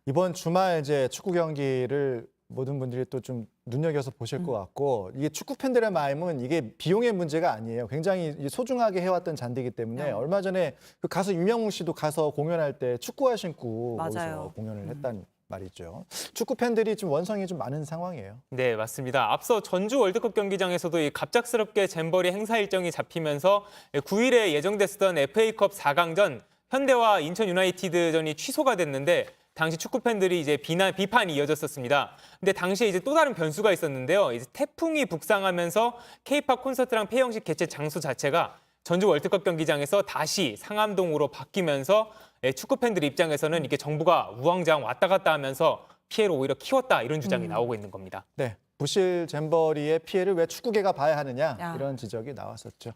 이번 주말 이제 축구 경기를 모든 분들이 또 좀 눈여겨서 보실 것 같고 이게 축구 팬들의 마음은 이게 비용의 문제가 아니에요. 굉장히 소중하게 해왔던 잔디이기 때문에 얼마 전에 그 가수 유명웅 씨도 가서 공연할 때 축구화 신고 거기서 공연을 했단 말이죠. 축구 팬들이 좀 원성이 좀 많은 상황이에요. 네, 맞습니다. 앞서 전주 월드컵 경기장에서도 이 갑작스럽게 잼버리 행사 일정이 잡히면서 9일에 예정됐었던 FA컵 4강전 현대와 인천 유나이티드전이 취소가 됐는데 당시 축구 팬들이 이제 비판이 이어졌었습니다. 근데 당시에 이제 또 다른 변수가 있었는데요. 이제 태풍이 북상하면서 K-팝 콘서트랑 폐영식 개최 장소 자체가 전주 월드컵 경기장에서 다시 상암동으로 바뀌면서 축구 팬들 입장에서는 이게 정부가 우왕좌왕 왔다 갔다 하면서 피해를 오히려 키웠다 이런 주장이 나오고 있는 겁니다. 네, 부실 잼버리의 피해를 왜 축구계가 봐야 하느냐 이런 지적이 나왔었죠.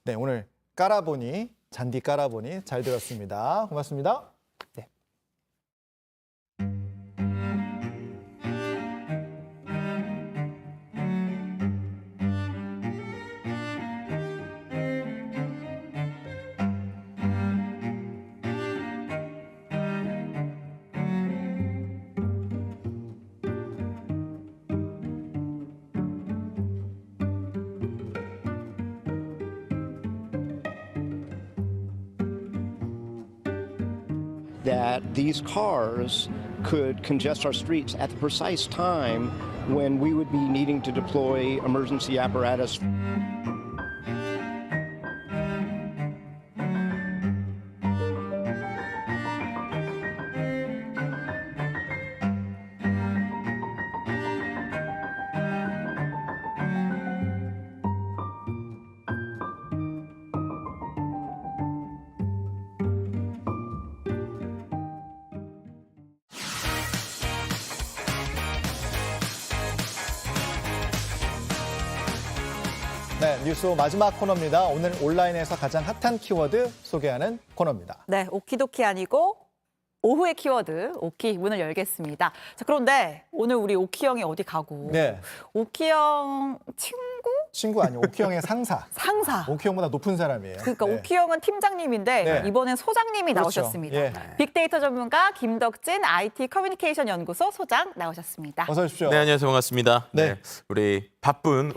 네, 오늘 잔디 깔아보니 잘 들었습니다. 고맙습니다. 네. That these cars could congest our streets at the precise time when we would be needing to deploy emergency apparatus. 네, 뉴스 마지막 코너입니다. 오늘 온라인에서 가장 핫한 키워드 소개하는 코너입니다. 네, 오키도키 아니고 오후의 키워드 오키 문을 열겠습니다. 자, 그런데 오늘 우리 오키 형이 어디 가고 오키 형 친구 아니고 오키 형의 상사. 오키 형보다 높은 사람이에요. 그러니까 오키 형은 팀장님인데 이번엔 소장님이 나오셨습니다. 빅데이터 전문가 김덕진 IT 커뮤니케이션 연구소 소장 나오셨습니다. 어서 오십시오. 네, 안녕하세요. 반갑습니다. 네. 우리 바쁜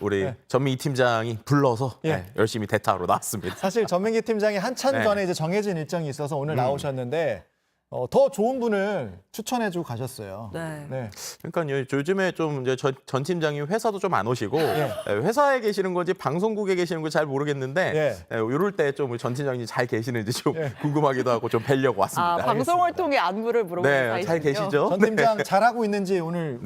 전민기 팀장이 불러서 열심히 대타로 나왔습니다. 사실 전민기 팀장이 한참 전에 이제 정해진 일정이 있어서 오늘 나오셨는데 더 좋은 분을 추천해주고 가셨어요. 그러니까요. 요즘에 좀 이제 전 팀장이 회사도 좀 안 오시고 회사에 계시는 건지 방송국에 계시는 건지 잘 모르겠는데 이럴 때 좀 전 팀장님 잘 계시는지 좀 궁금하기도 하고 좀 뵈려고 왔습니다. 방송을 통해 안부를 물어보는 사이시군요. 잘 계시죠? 전 팀장 잘하고 있는지 오늘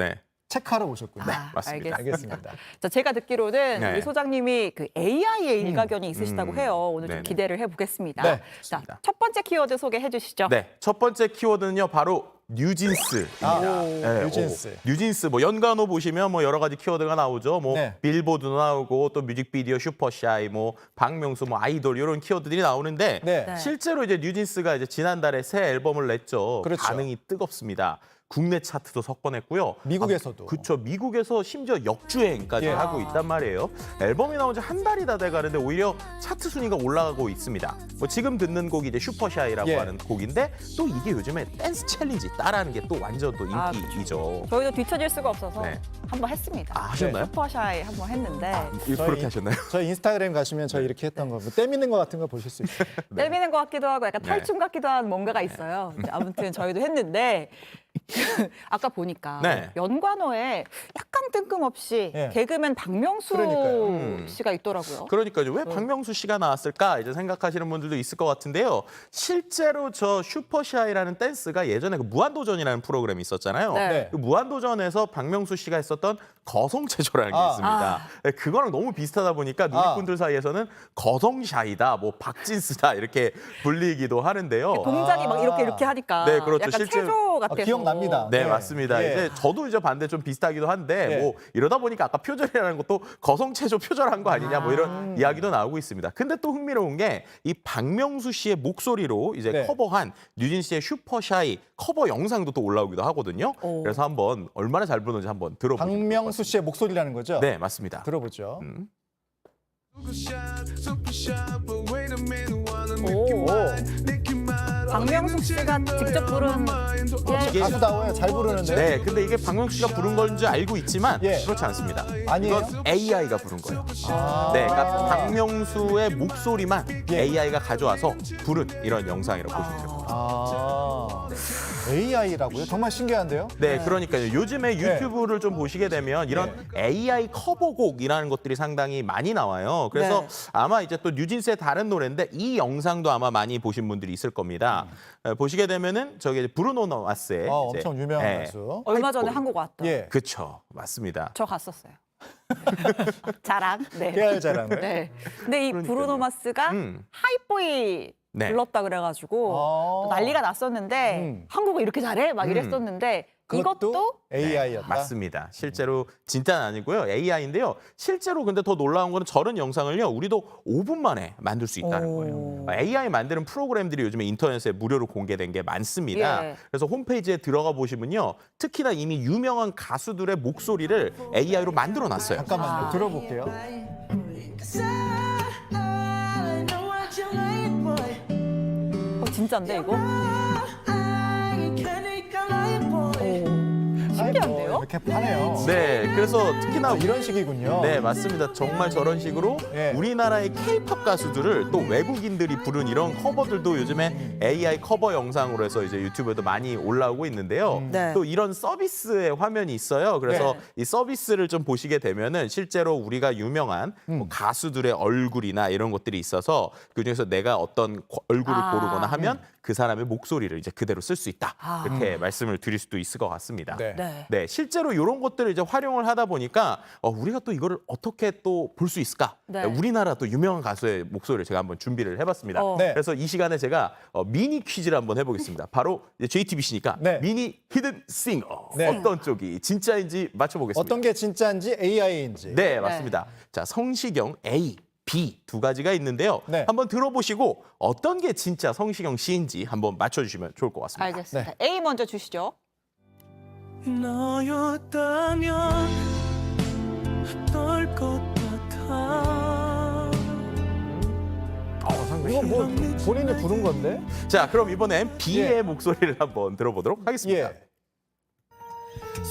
체크하러 오셨군요. 네, 맞습니다. 알겠습니다. 자, 제가 듣기로는 우리 소장님이 그 AI에 일가견이 있으시다고 해요. 오늘 좀 기대를 해보겠습니다. 자, 첫 번째 키워드 소개해 주시죠. 네, 첫 번째 키워드는요, 바로 뉴진스입니다. 뉴진스. 뉴진스, 연관어 보시면 여러 가지 키워드가 나오죠. 빌보드도 나오고 또 뮤직비디오, 슈퍼샤이, 박명수, 아이돌 이런 키워드들이 나오는데 실제로 이제 뉴진스가 이제 지난달에 새 앨범을 냈죠. 반응이 뜨겁습니다. 국내 차트도 석권했고요. 미국에서도. 그렇죠. 미국에서 심지어 역주행까지 하고 있단 말이에요. 앨범이 나온 지 한 달이 다 돼가는데 오히려 차트 순위가 올라가고 있습니다. 지금 듣는 곡이 이제 슈퍼샤이라고 하는 곡인데 또 이게 요즘에 댄스 챌린지 따라하는 게 또 완전 또 인기이죠. 저희도 뒤처질 수가 없어서 한번 했습니다. 하셨나요? 슈퍼샤이 한번 했는데. 그렇게 하셨나요? 저희 인스타그램 가시면 저희 이렇게 했던 거, 떼미는 거 같은 거 보실 수 있어요. 떼미는 것 같기도 하고 약간 탈춤 같기도 한 뭔가가 있어요. 아무튼 저희도 했는데 아까 보니까 연관어에 약간 뜬금없이 개그맨 박명수 씨가 있더라고요. 그러니까요. 왜 박명수 씨가 나왔을까 이제 생각하시는 분들도 있을 것 같은데요. 실제로 저 슈퍼샤이라는 댄스가 예전에 그 무한도전이라는 프로그램이 있었잖아요. 그 무한도전에서 박명수 씨가 했었던 했었던 거성체조라는 게 있습니다. 그거랑 너무 비슷하다 보니까 누리꾼들 사이에서는 거성샤이다, 뭐 박진스다 이렇게 불리기도 하는데요. 동작이 막 이렇게 하니까 네, 그렇죠. 약간 체조 같아서. 기억납니다. 네, 맞습니다. 예. 이제 저도 이제 반대 좀 비슷하기도 한데 예. 뭐 이러다 보니까 아까 표절이라는 것도 거성체조 표절한 거 아니냐 뭐 이런 이야기도 나오고 있습니다. 근데 또 흥미로운 게 이 박명수 씨의 목소리로 이제 네. 커버한 뉴진스의 슈퍼샤이 커버 영상도 또 올라오기도 하거든요. 그래서 한번 얼마나 잘 부르는지 한번 들어보시죠. 박명수 씨의 목소리라는 거죠? 네, 맞습니다. 들어보죠. 박명수 씨가 직접 부른 이게 가수다워요. 잘 부르는데. 네, 근데 이게 박명수 씨가 부른 건 줄 알고 있지만 그렇지 않습니다. 아니에요? 이건 AI가 부른 거예요. 네, 그러니까 박명수의 목소리만 AI가 가져와서 부른 이런 영상이라고 보시면 됩니다. AI라고요? 정말 신기한데요? 네, 그러니까요. 요즘에 유튜브를 좀 보시게 되면 이런 AI 커버곡이라는 것들이 상당히 많이 나와요. 그래서 아마 이제 또 뉴진스의 다른 노래인데 이 영상도 아마 많이 보신 분들이 있을 겁니다. 보시게 되면은 저기 브루노 마스의 엄청 유명한 가수. 얼마 전에 한국 왔다. 그렇죠, 맞습니다. 저 갔었어요. 자랑. 네. 깨알 자랑. 네. 근데 이 브루노 마스가 하이보이 불렀다 그래가지고 또 난리가 났었는데 한국어 이렇게 잘해? 막 이랬었는데 이것도 AI였다. 맞습니다. 실제로 진짜는 아니고요. AI인데요. 실제로 근데 더 놀라운 거는 저런 영상을요. 우리도 5분 만에 만들 수 있다는 거예요. AI 만드는 프로그램들이 요즘에 인터넷에 무료로 공개된 게 많습니다. 그래서 홈페이지에 들어가 보시면요. 특히나 이미 유명한 가수들의 목소리를 AI로 만들어 놨어요. 잠깐만요. 들어볼게요. 진짜인데 이거? 신기한데요? 이렇게 파네요. 네, 그래서 특히나 이런 식이군요. 네, 맞습니다. 정말 저런 식으로 우리나라의 K-팝 가수들을 또 외국인들이 부른 이런 커버들도 요즘에 AI 커버 영상으로 해서 이제 유튜브에도 많이 올라오고 있는데요. 또 이런 서비스의 화면이 있어요. 그래서 이 서비스를 좀 보시게 되면은 실제로 우리가 유명한 뭐 가수들의 얼굴이나 이런 것들이 있어서 그중에서 내가 어떤 얼굴을 고르거나 하면 그 사람의 목소리를 이제 그대로 쓸 수 있다. 이렇게 말씀을 드릴 수도 있을 것 같습니다. 네, 실제로 이런 것들을 이제 활용을 하다 보니까 우리가 또 이거를 어떻게 또 볼 수 있을까? 우리나라 또 유명한 가수의 목소리를 제가 한번 준비를 해봤습니다. 그래서 이 시간에 제가 미니 퀴즈를 한번 해보겠습니다. 바로 이제 JTBC니까 미니 히든 싱어 어떤 쪽이 진짜인지 맞춰보겠습니다. 어떤 게 진짜인지 AI인지. 네, 맞습니다. 자, 성시경 A, B 두 가지가 있는데요. 한번 들어보시고 어떤 게 진짜 성시경 씨인지 한번 맞춰주시면 좋을 것 같습니다. 알겠습니다. A 먼저 주시죠. 너였다면 어떨 것 같아. 이거 뭐 본인이 부른 건데? 자, 그럼 이번엔 B의 목소리를 한번 들어보도록 하겠습니다.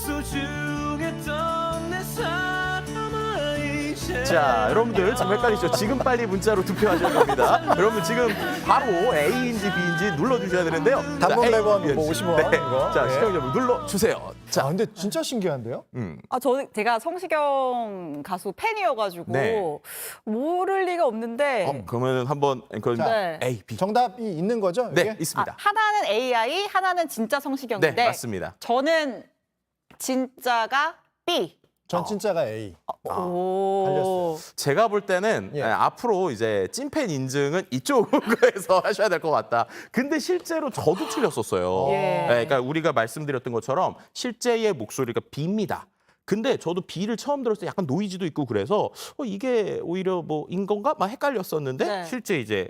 소중했던 내 사람아 이제. 자, 여러분들 참 헷갈리죠? 지금 빨리 문자로 투표하셔야 됩니다. 여러분 지금 바로 A인지 B인지 눌러주셔야 되는데요. 단문 100원, 뭐 50원. 네. 이거. 자, 시청자분 눌러주세요. 자, 근데 진짜 신기한데요? 제가 성시경 가수 팬이어가지고 모를 리가 없는데 그러면 한번 A, B. 정답이 있는 거죠? 네, 이게? 있습니다. 하나는 AI, 하나는 진짜 성시경인데 네, 맞습니다. 저는 진짜가 B. 전 진짜가 A. 오. 제가 볼 때는 앞으로 이제 찐팬 인증은 이쪽에서 하셔야 될 것 같다. 근데 실제로 저도 틀렸었어요. 그러니까 우리가 말씀드렸던 것처럼 실제의 목소리가 B입니다. 근데 저도 B를 처음 들었을 때 약간 노이즈도 있고 그래서 이게 오히려 뭐인 건가? 막 헷갈렸었는데 실제 이제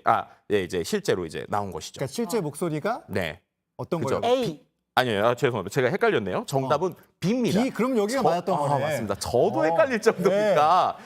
이제 실제로 이제 나온 것이죠. 그러니까 실제 목소리가 어떤 그죠? 거예요? A. 아니에요. 죄송합니다. 제가 헷갈렸네요. 정답은 B입니다. B, 그럼 여기가 맞았던 거네. 맞습니다. 저도 헷갈릴 정도니까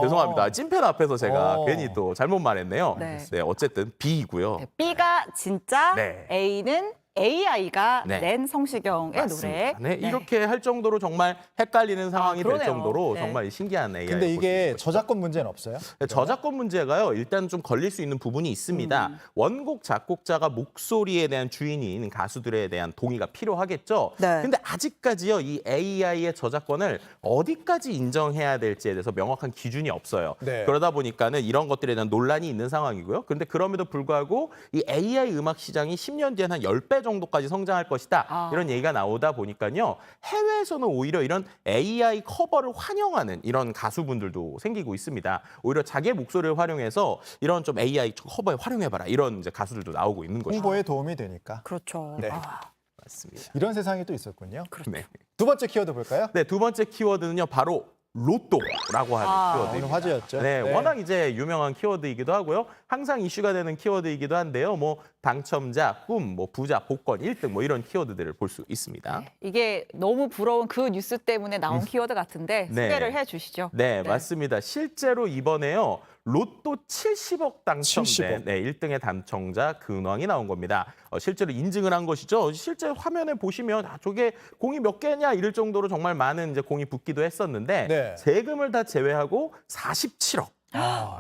죄송합니다. 찐팬 앞에서 제가 괜히 또 잘못 말했네요. 네, 어쨌든 B이고요. B가 진짜, 네. A는 AI가 낸 성시경의 맞습니다. 노래. 이렇게 할 정도로 정말 헷갈리는 상황이 될 그러네요. 정도로 정말 신기한 AI. 근데 이게 저작권 문제는 없어요? 저작권 문제가요. 일단 좀 걸릴 수 있는 부분이 있습니다. 원곡 작곡자가 목소리에 대한 주인인 가수들에 대한 동의가 필요하겠죠. 근데 아직까지요. 이 AI의 저작권을 어디까지 인정해야 될지에 대해서 명확한 기준이 없어요. 그러다 보니까는 이런 것들에 대한 논란이 있는 상황이고요. 그런데 그럼에도 불구하고 이 AI 음악 시장이 10년 뒤엔 한 10배 정도까지 성장할 것이다. 이런 얘기가 나오다 보니까요. 해외에서는 오히려 이런 AI 커버를 환영하는 이런 가수분들도 생기고 있습니다. 오히려 자기의 목소리를 활용해서 이런 좀 AI 커버에 활용해봐라. 이런 이제 가수들도 나오고 있는 것이죠. 홍보에 도움이 되니까. 그렇죠. 네. 맞습니다. 이런 세상이 또 있었군요. 그렇죠. 네. 두 번째 키워드 볼까요? 네, 두 번째 키워드는요. 바로 로또라고 하는 키워드입니다. 오늘 화제였죠. 네, 네. 워낙 이제 유명한 키워드이기도 하고요. 항상 이슈가 되는 키워드이기도 한데요. 뭐 당첨자, 꿈, 뭐 부자, 복권, 1등 뭐 이런 키워드들을 볼 수 있습니다. 이게 너무 부러운 그 뉴스 때문에 나온 키워드 같은데 네. 소개를 해주시죠. 네, 맞습니다. 실제로 이번에요. 로또 70억 당첨된 70억. 네, 1등의 당첨자 근황이 나온 겁니다. 실제로 인증을 한 것이죠. 실제 화면에 보시면 저게 공이 몇 개냐 이럴 정도로 정말 많은 이제 공이 붙기도 했었는데 네. 세금을 다 제외하고 47억.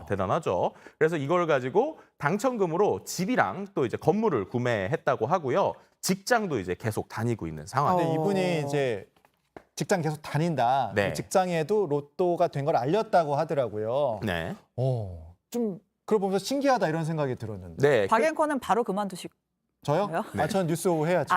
대단하죠. 그래서 이걸 가지고 당첨금으로 집이랑 또 이제 건물을 구매했다고 하고요. 직장도 이제 계속 다니고 있는 상황. 근데 이분이 이제 직장 계속 다닌다. 네. 그 직장에도 로또가 된 걸 알렸다고 하더라고요. 네. 좀 그걸 보면서 신기하다 이런 생각이 들었는데. 네. 박앵커는 바로 그만두시고. 저요? 네. 전 뉴스 오후 해야죠.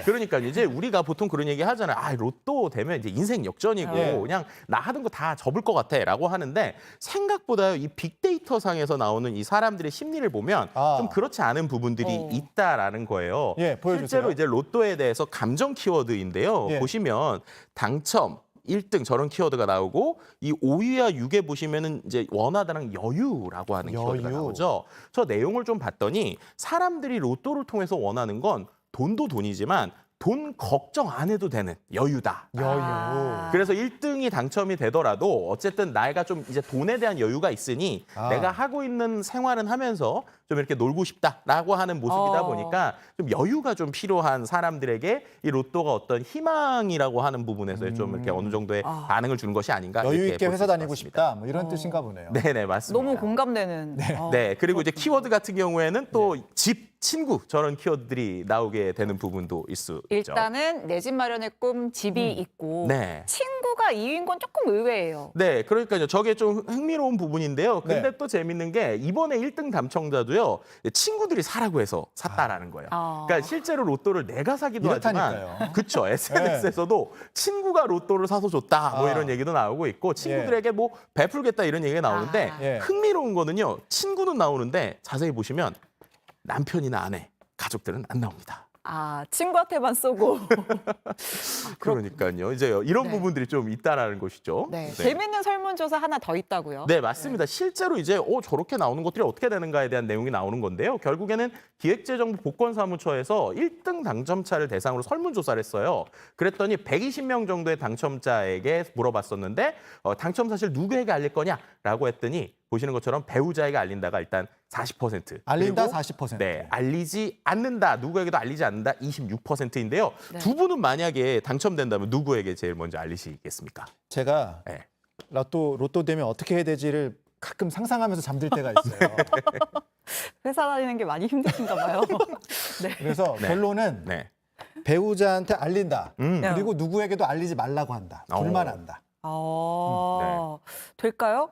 그러니까 이제 우리가 보통 그런 얘기 하잖아요. 로또 되면 이제 인생 역전이고 네. 그냥 나 하던 거 다 접을 것 같아라고 하는데 생각보다 이 빅데이터 상에서 나오는 이 사람들의 심리를 보면 좀 그렇지 않은 부분들이 있다라는 거예요. 예, 보여주세요. 실제로 이제 로또에 대해서 감정 키워드인데요. 예. 보시면 당첨 1등 저런 키워드가 나오고 이 5위와 6에 보시면은 이제 원하다랑 여유라고 하는 키워드가 나오죠. 저 내용을 좀 봤더니 사람들이 로또를 통해서 원하는 건 돈도 돈이지만 돈 걱정 안 해도 되는 여유다. 그래서 1등이 당첨이 되더라도 어쨌든 나이가 좀 이제 돈에 대한 여유가 있으니 내가 하고 있는 생활은 하면서 좀 이렇게 놀고 싶다라고 하는 모습이다 보니까 좀 여유가 좀 필요한 사람들에게 이 로또가 어떤 희망이라고 하는 부분에서 좀 이렇게 어느 정도의 반응을 주는 것이 아닌가. 여유 이렇게 있게 볼수 회사 있을 것 다니고 같습니다. 싶다. 뭐 이런 뜻인가 보네요. 네네, 맞습니다. 너무 공감되는. 네, 그리고 이제 키워드 같은 경우에는 또 집, 친구 저런 키워드들이 나오게 되는 부분도 있죠. 일단은 내 집 마련의 꿈, 집이 있고 네. 친구가 2위인 건 조금 의외예요. 네, 그러니까요. 저게 좀 흥미로운 부분인데요. 근데 네. 또 재밌는 게 이번에 1등 당첨자도요. 친구들이 사라고 해서 샀다라는 거예요. 그러니까 실제로 로또를 내가 사기도 이렇다니까요. 하지만 그렇죠. SNS에서도 친구가 로또를 사서 줬다. 뭐 이런 얘기도 나오고 있고 친구들에게 뭐 베풀겠다 이런 얘기가 나오는데 예. 흥미로운 거는요. 친구는 나오는데 자세히 보시면 남편이나 아내, 가족들은 안 나옵니다. 친구한테만 쏘고. 그러니까요. 이제 이런 부분들이 좀 있다라는 것이죠. 네. 재밌는 설문조사 하나 더 있다고요. 네, 맞습니다. 실제로 이제 저렇게 나오는 것들이 어떻게 되는가에 대한 내용이 나오는 건데요. 결국에는 기획재정부 복권사무처에서 1등 당첨자를 대상으로 설문조사를 했어요. 그랬더니 120명 정도의 당첨자에게 물어봤었는데 당첨 사실 누구에게 알릴 거냐라고 했더니 보시는 것처럼 배우자에게 알린다가 일단 40%. 알린다 그리고 40%. 네, 알리지 않는다. 누구에게도 알리지 않는다. 26%인데요. 두 분은 만약에 당첨된다면 누구에게 제일 먼저 알리시겠습니까? 제가 네. 로또 되면 어떻게 해야 되지를 가끔 상상하면서 잠들 때가 있어요. 회사 다니는 게 많이 힘드신가 봐요. 네. 그래서 결론은 배우자한테 알린다. 그리고 누구에게도 알리지 말라고 한다. 둘만 안다. 될까요?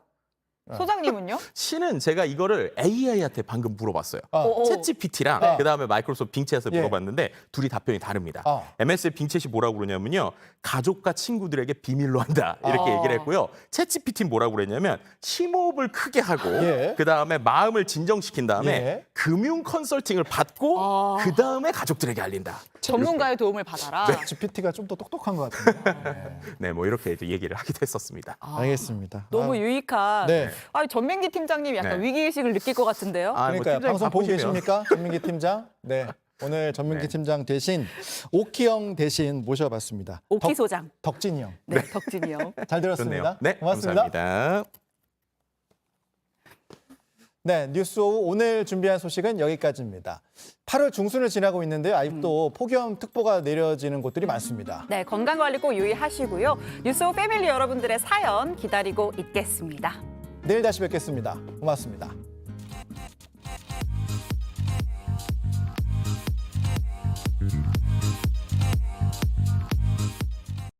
소장님은요? 실은 제가 이거를 AI한테 방금 물어봤어요. 챗GPT랑 네. 그다음에 마이크로소프트 빙챗에 예. 물어봤는데 둘이 답변이 다릅니다. MS의 빙챗이 뭐라고 그러냐면요. 가족과 친구들에게 비밀로 한다. 이렇게 얘기를 했고요. 챗GPT는 뭐라고 그랬냐면 심호흡을 크게 하고 그다음에 마음을 진정시킨 다음에 금융 컨설팅을 받고 그다음에 가족들에게 알린다. 전문가의 도움을 받아라. GPT가 좀 더 똑똑한 것 같은데. 네, 뭐 이렇게 이제 얘기를 하기도 했었습니다. 알겠습니다. 너무 유익한. 네. 전민기 팀장님 약간 네. 위기의식을 느낄 것 같은데요. 그러니까요. 방송 보고 계십니까? 전민기 팀장. 네. 오늘 전민기 팀장 대신 오키영 대신 모셔봤습니다. 오키 소장. 덕진이 형. 네, 덕진이 형. 잘 들었습니다. 좋네요. 네, 고맙습니다. 감사합니다. 네, 뉴스 오후 오늘 준비한 소식은 여기까지입니다. 8월 중순을 지나고 있는데요. 아직도 폭염특보가 내려지는 곳들이 많습니다. 네, 건강관리 꼭 유의하시고요. 뉴스 오후 패밀리 여러분들의 사연 기다리고 있겠습니다. 내일 다시 뵙겠습니다. 고맙습니다.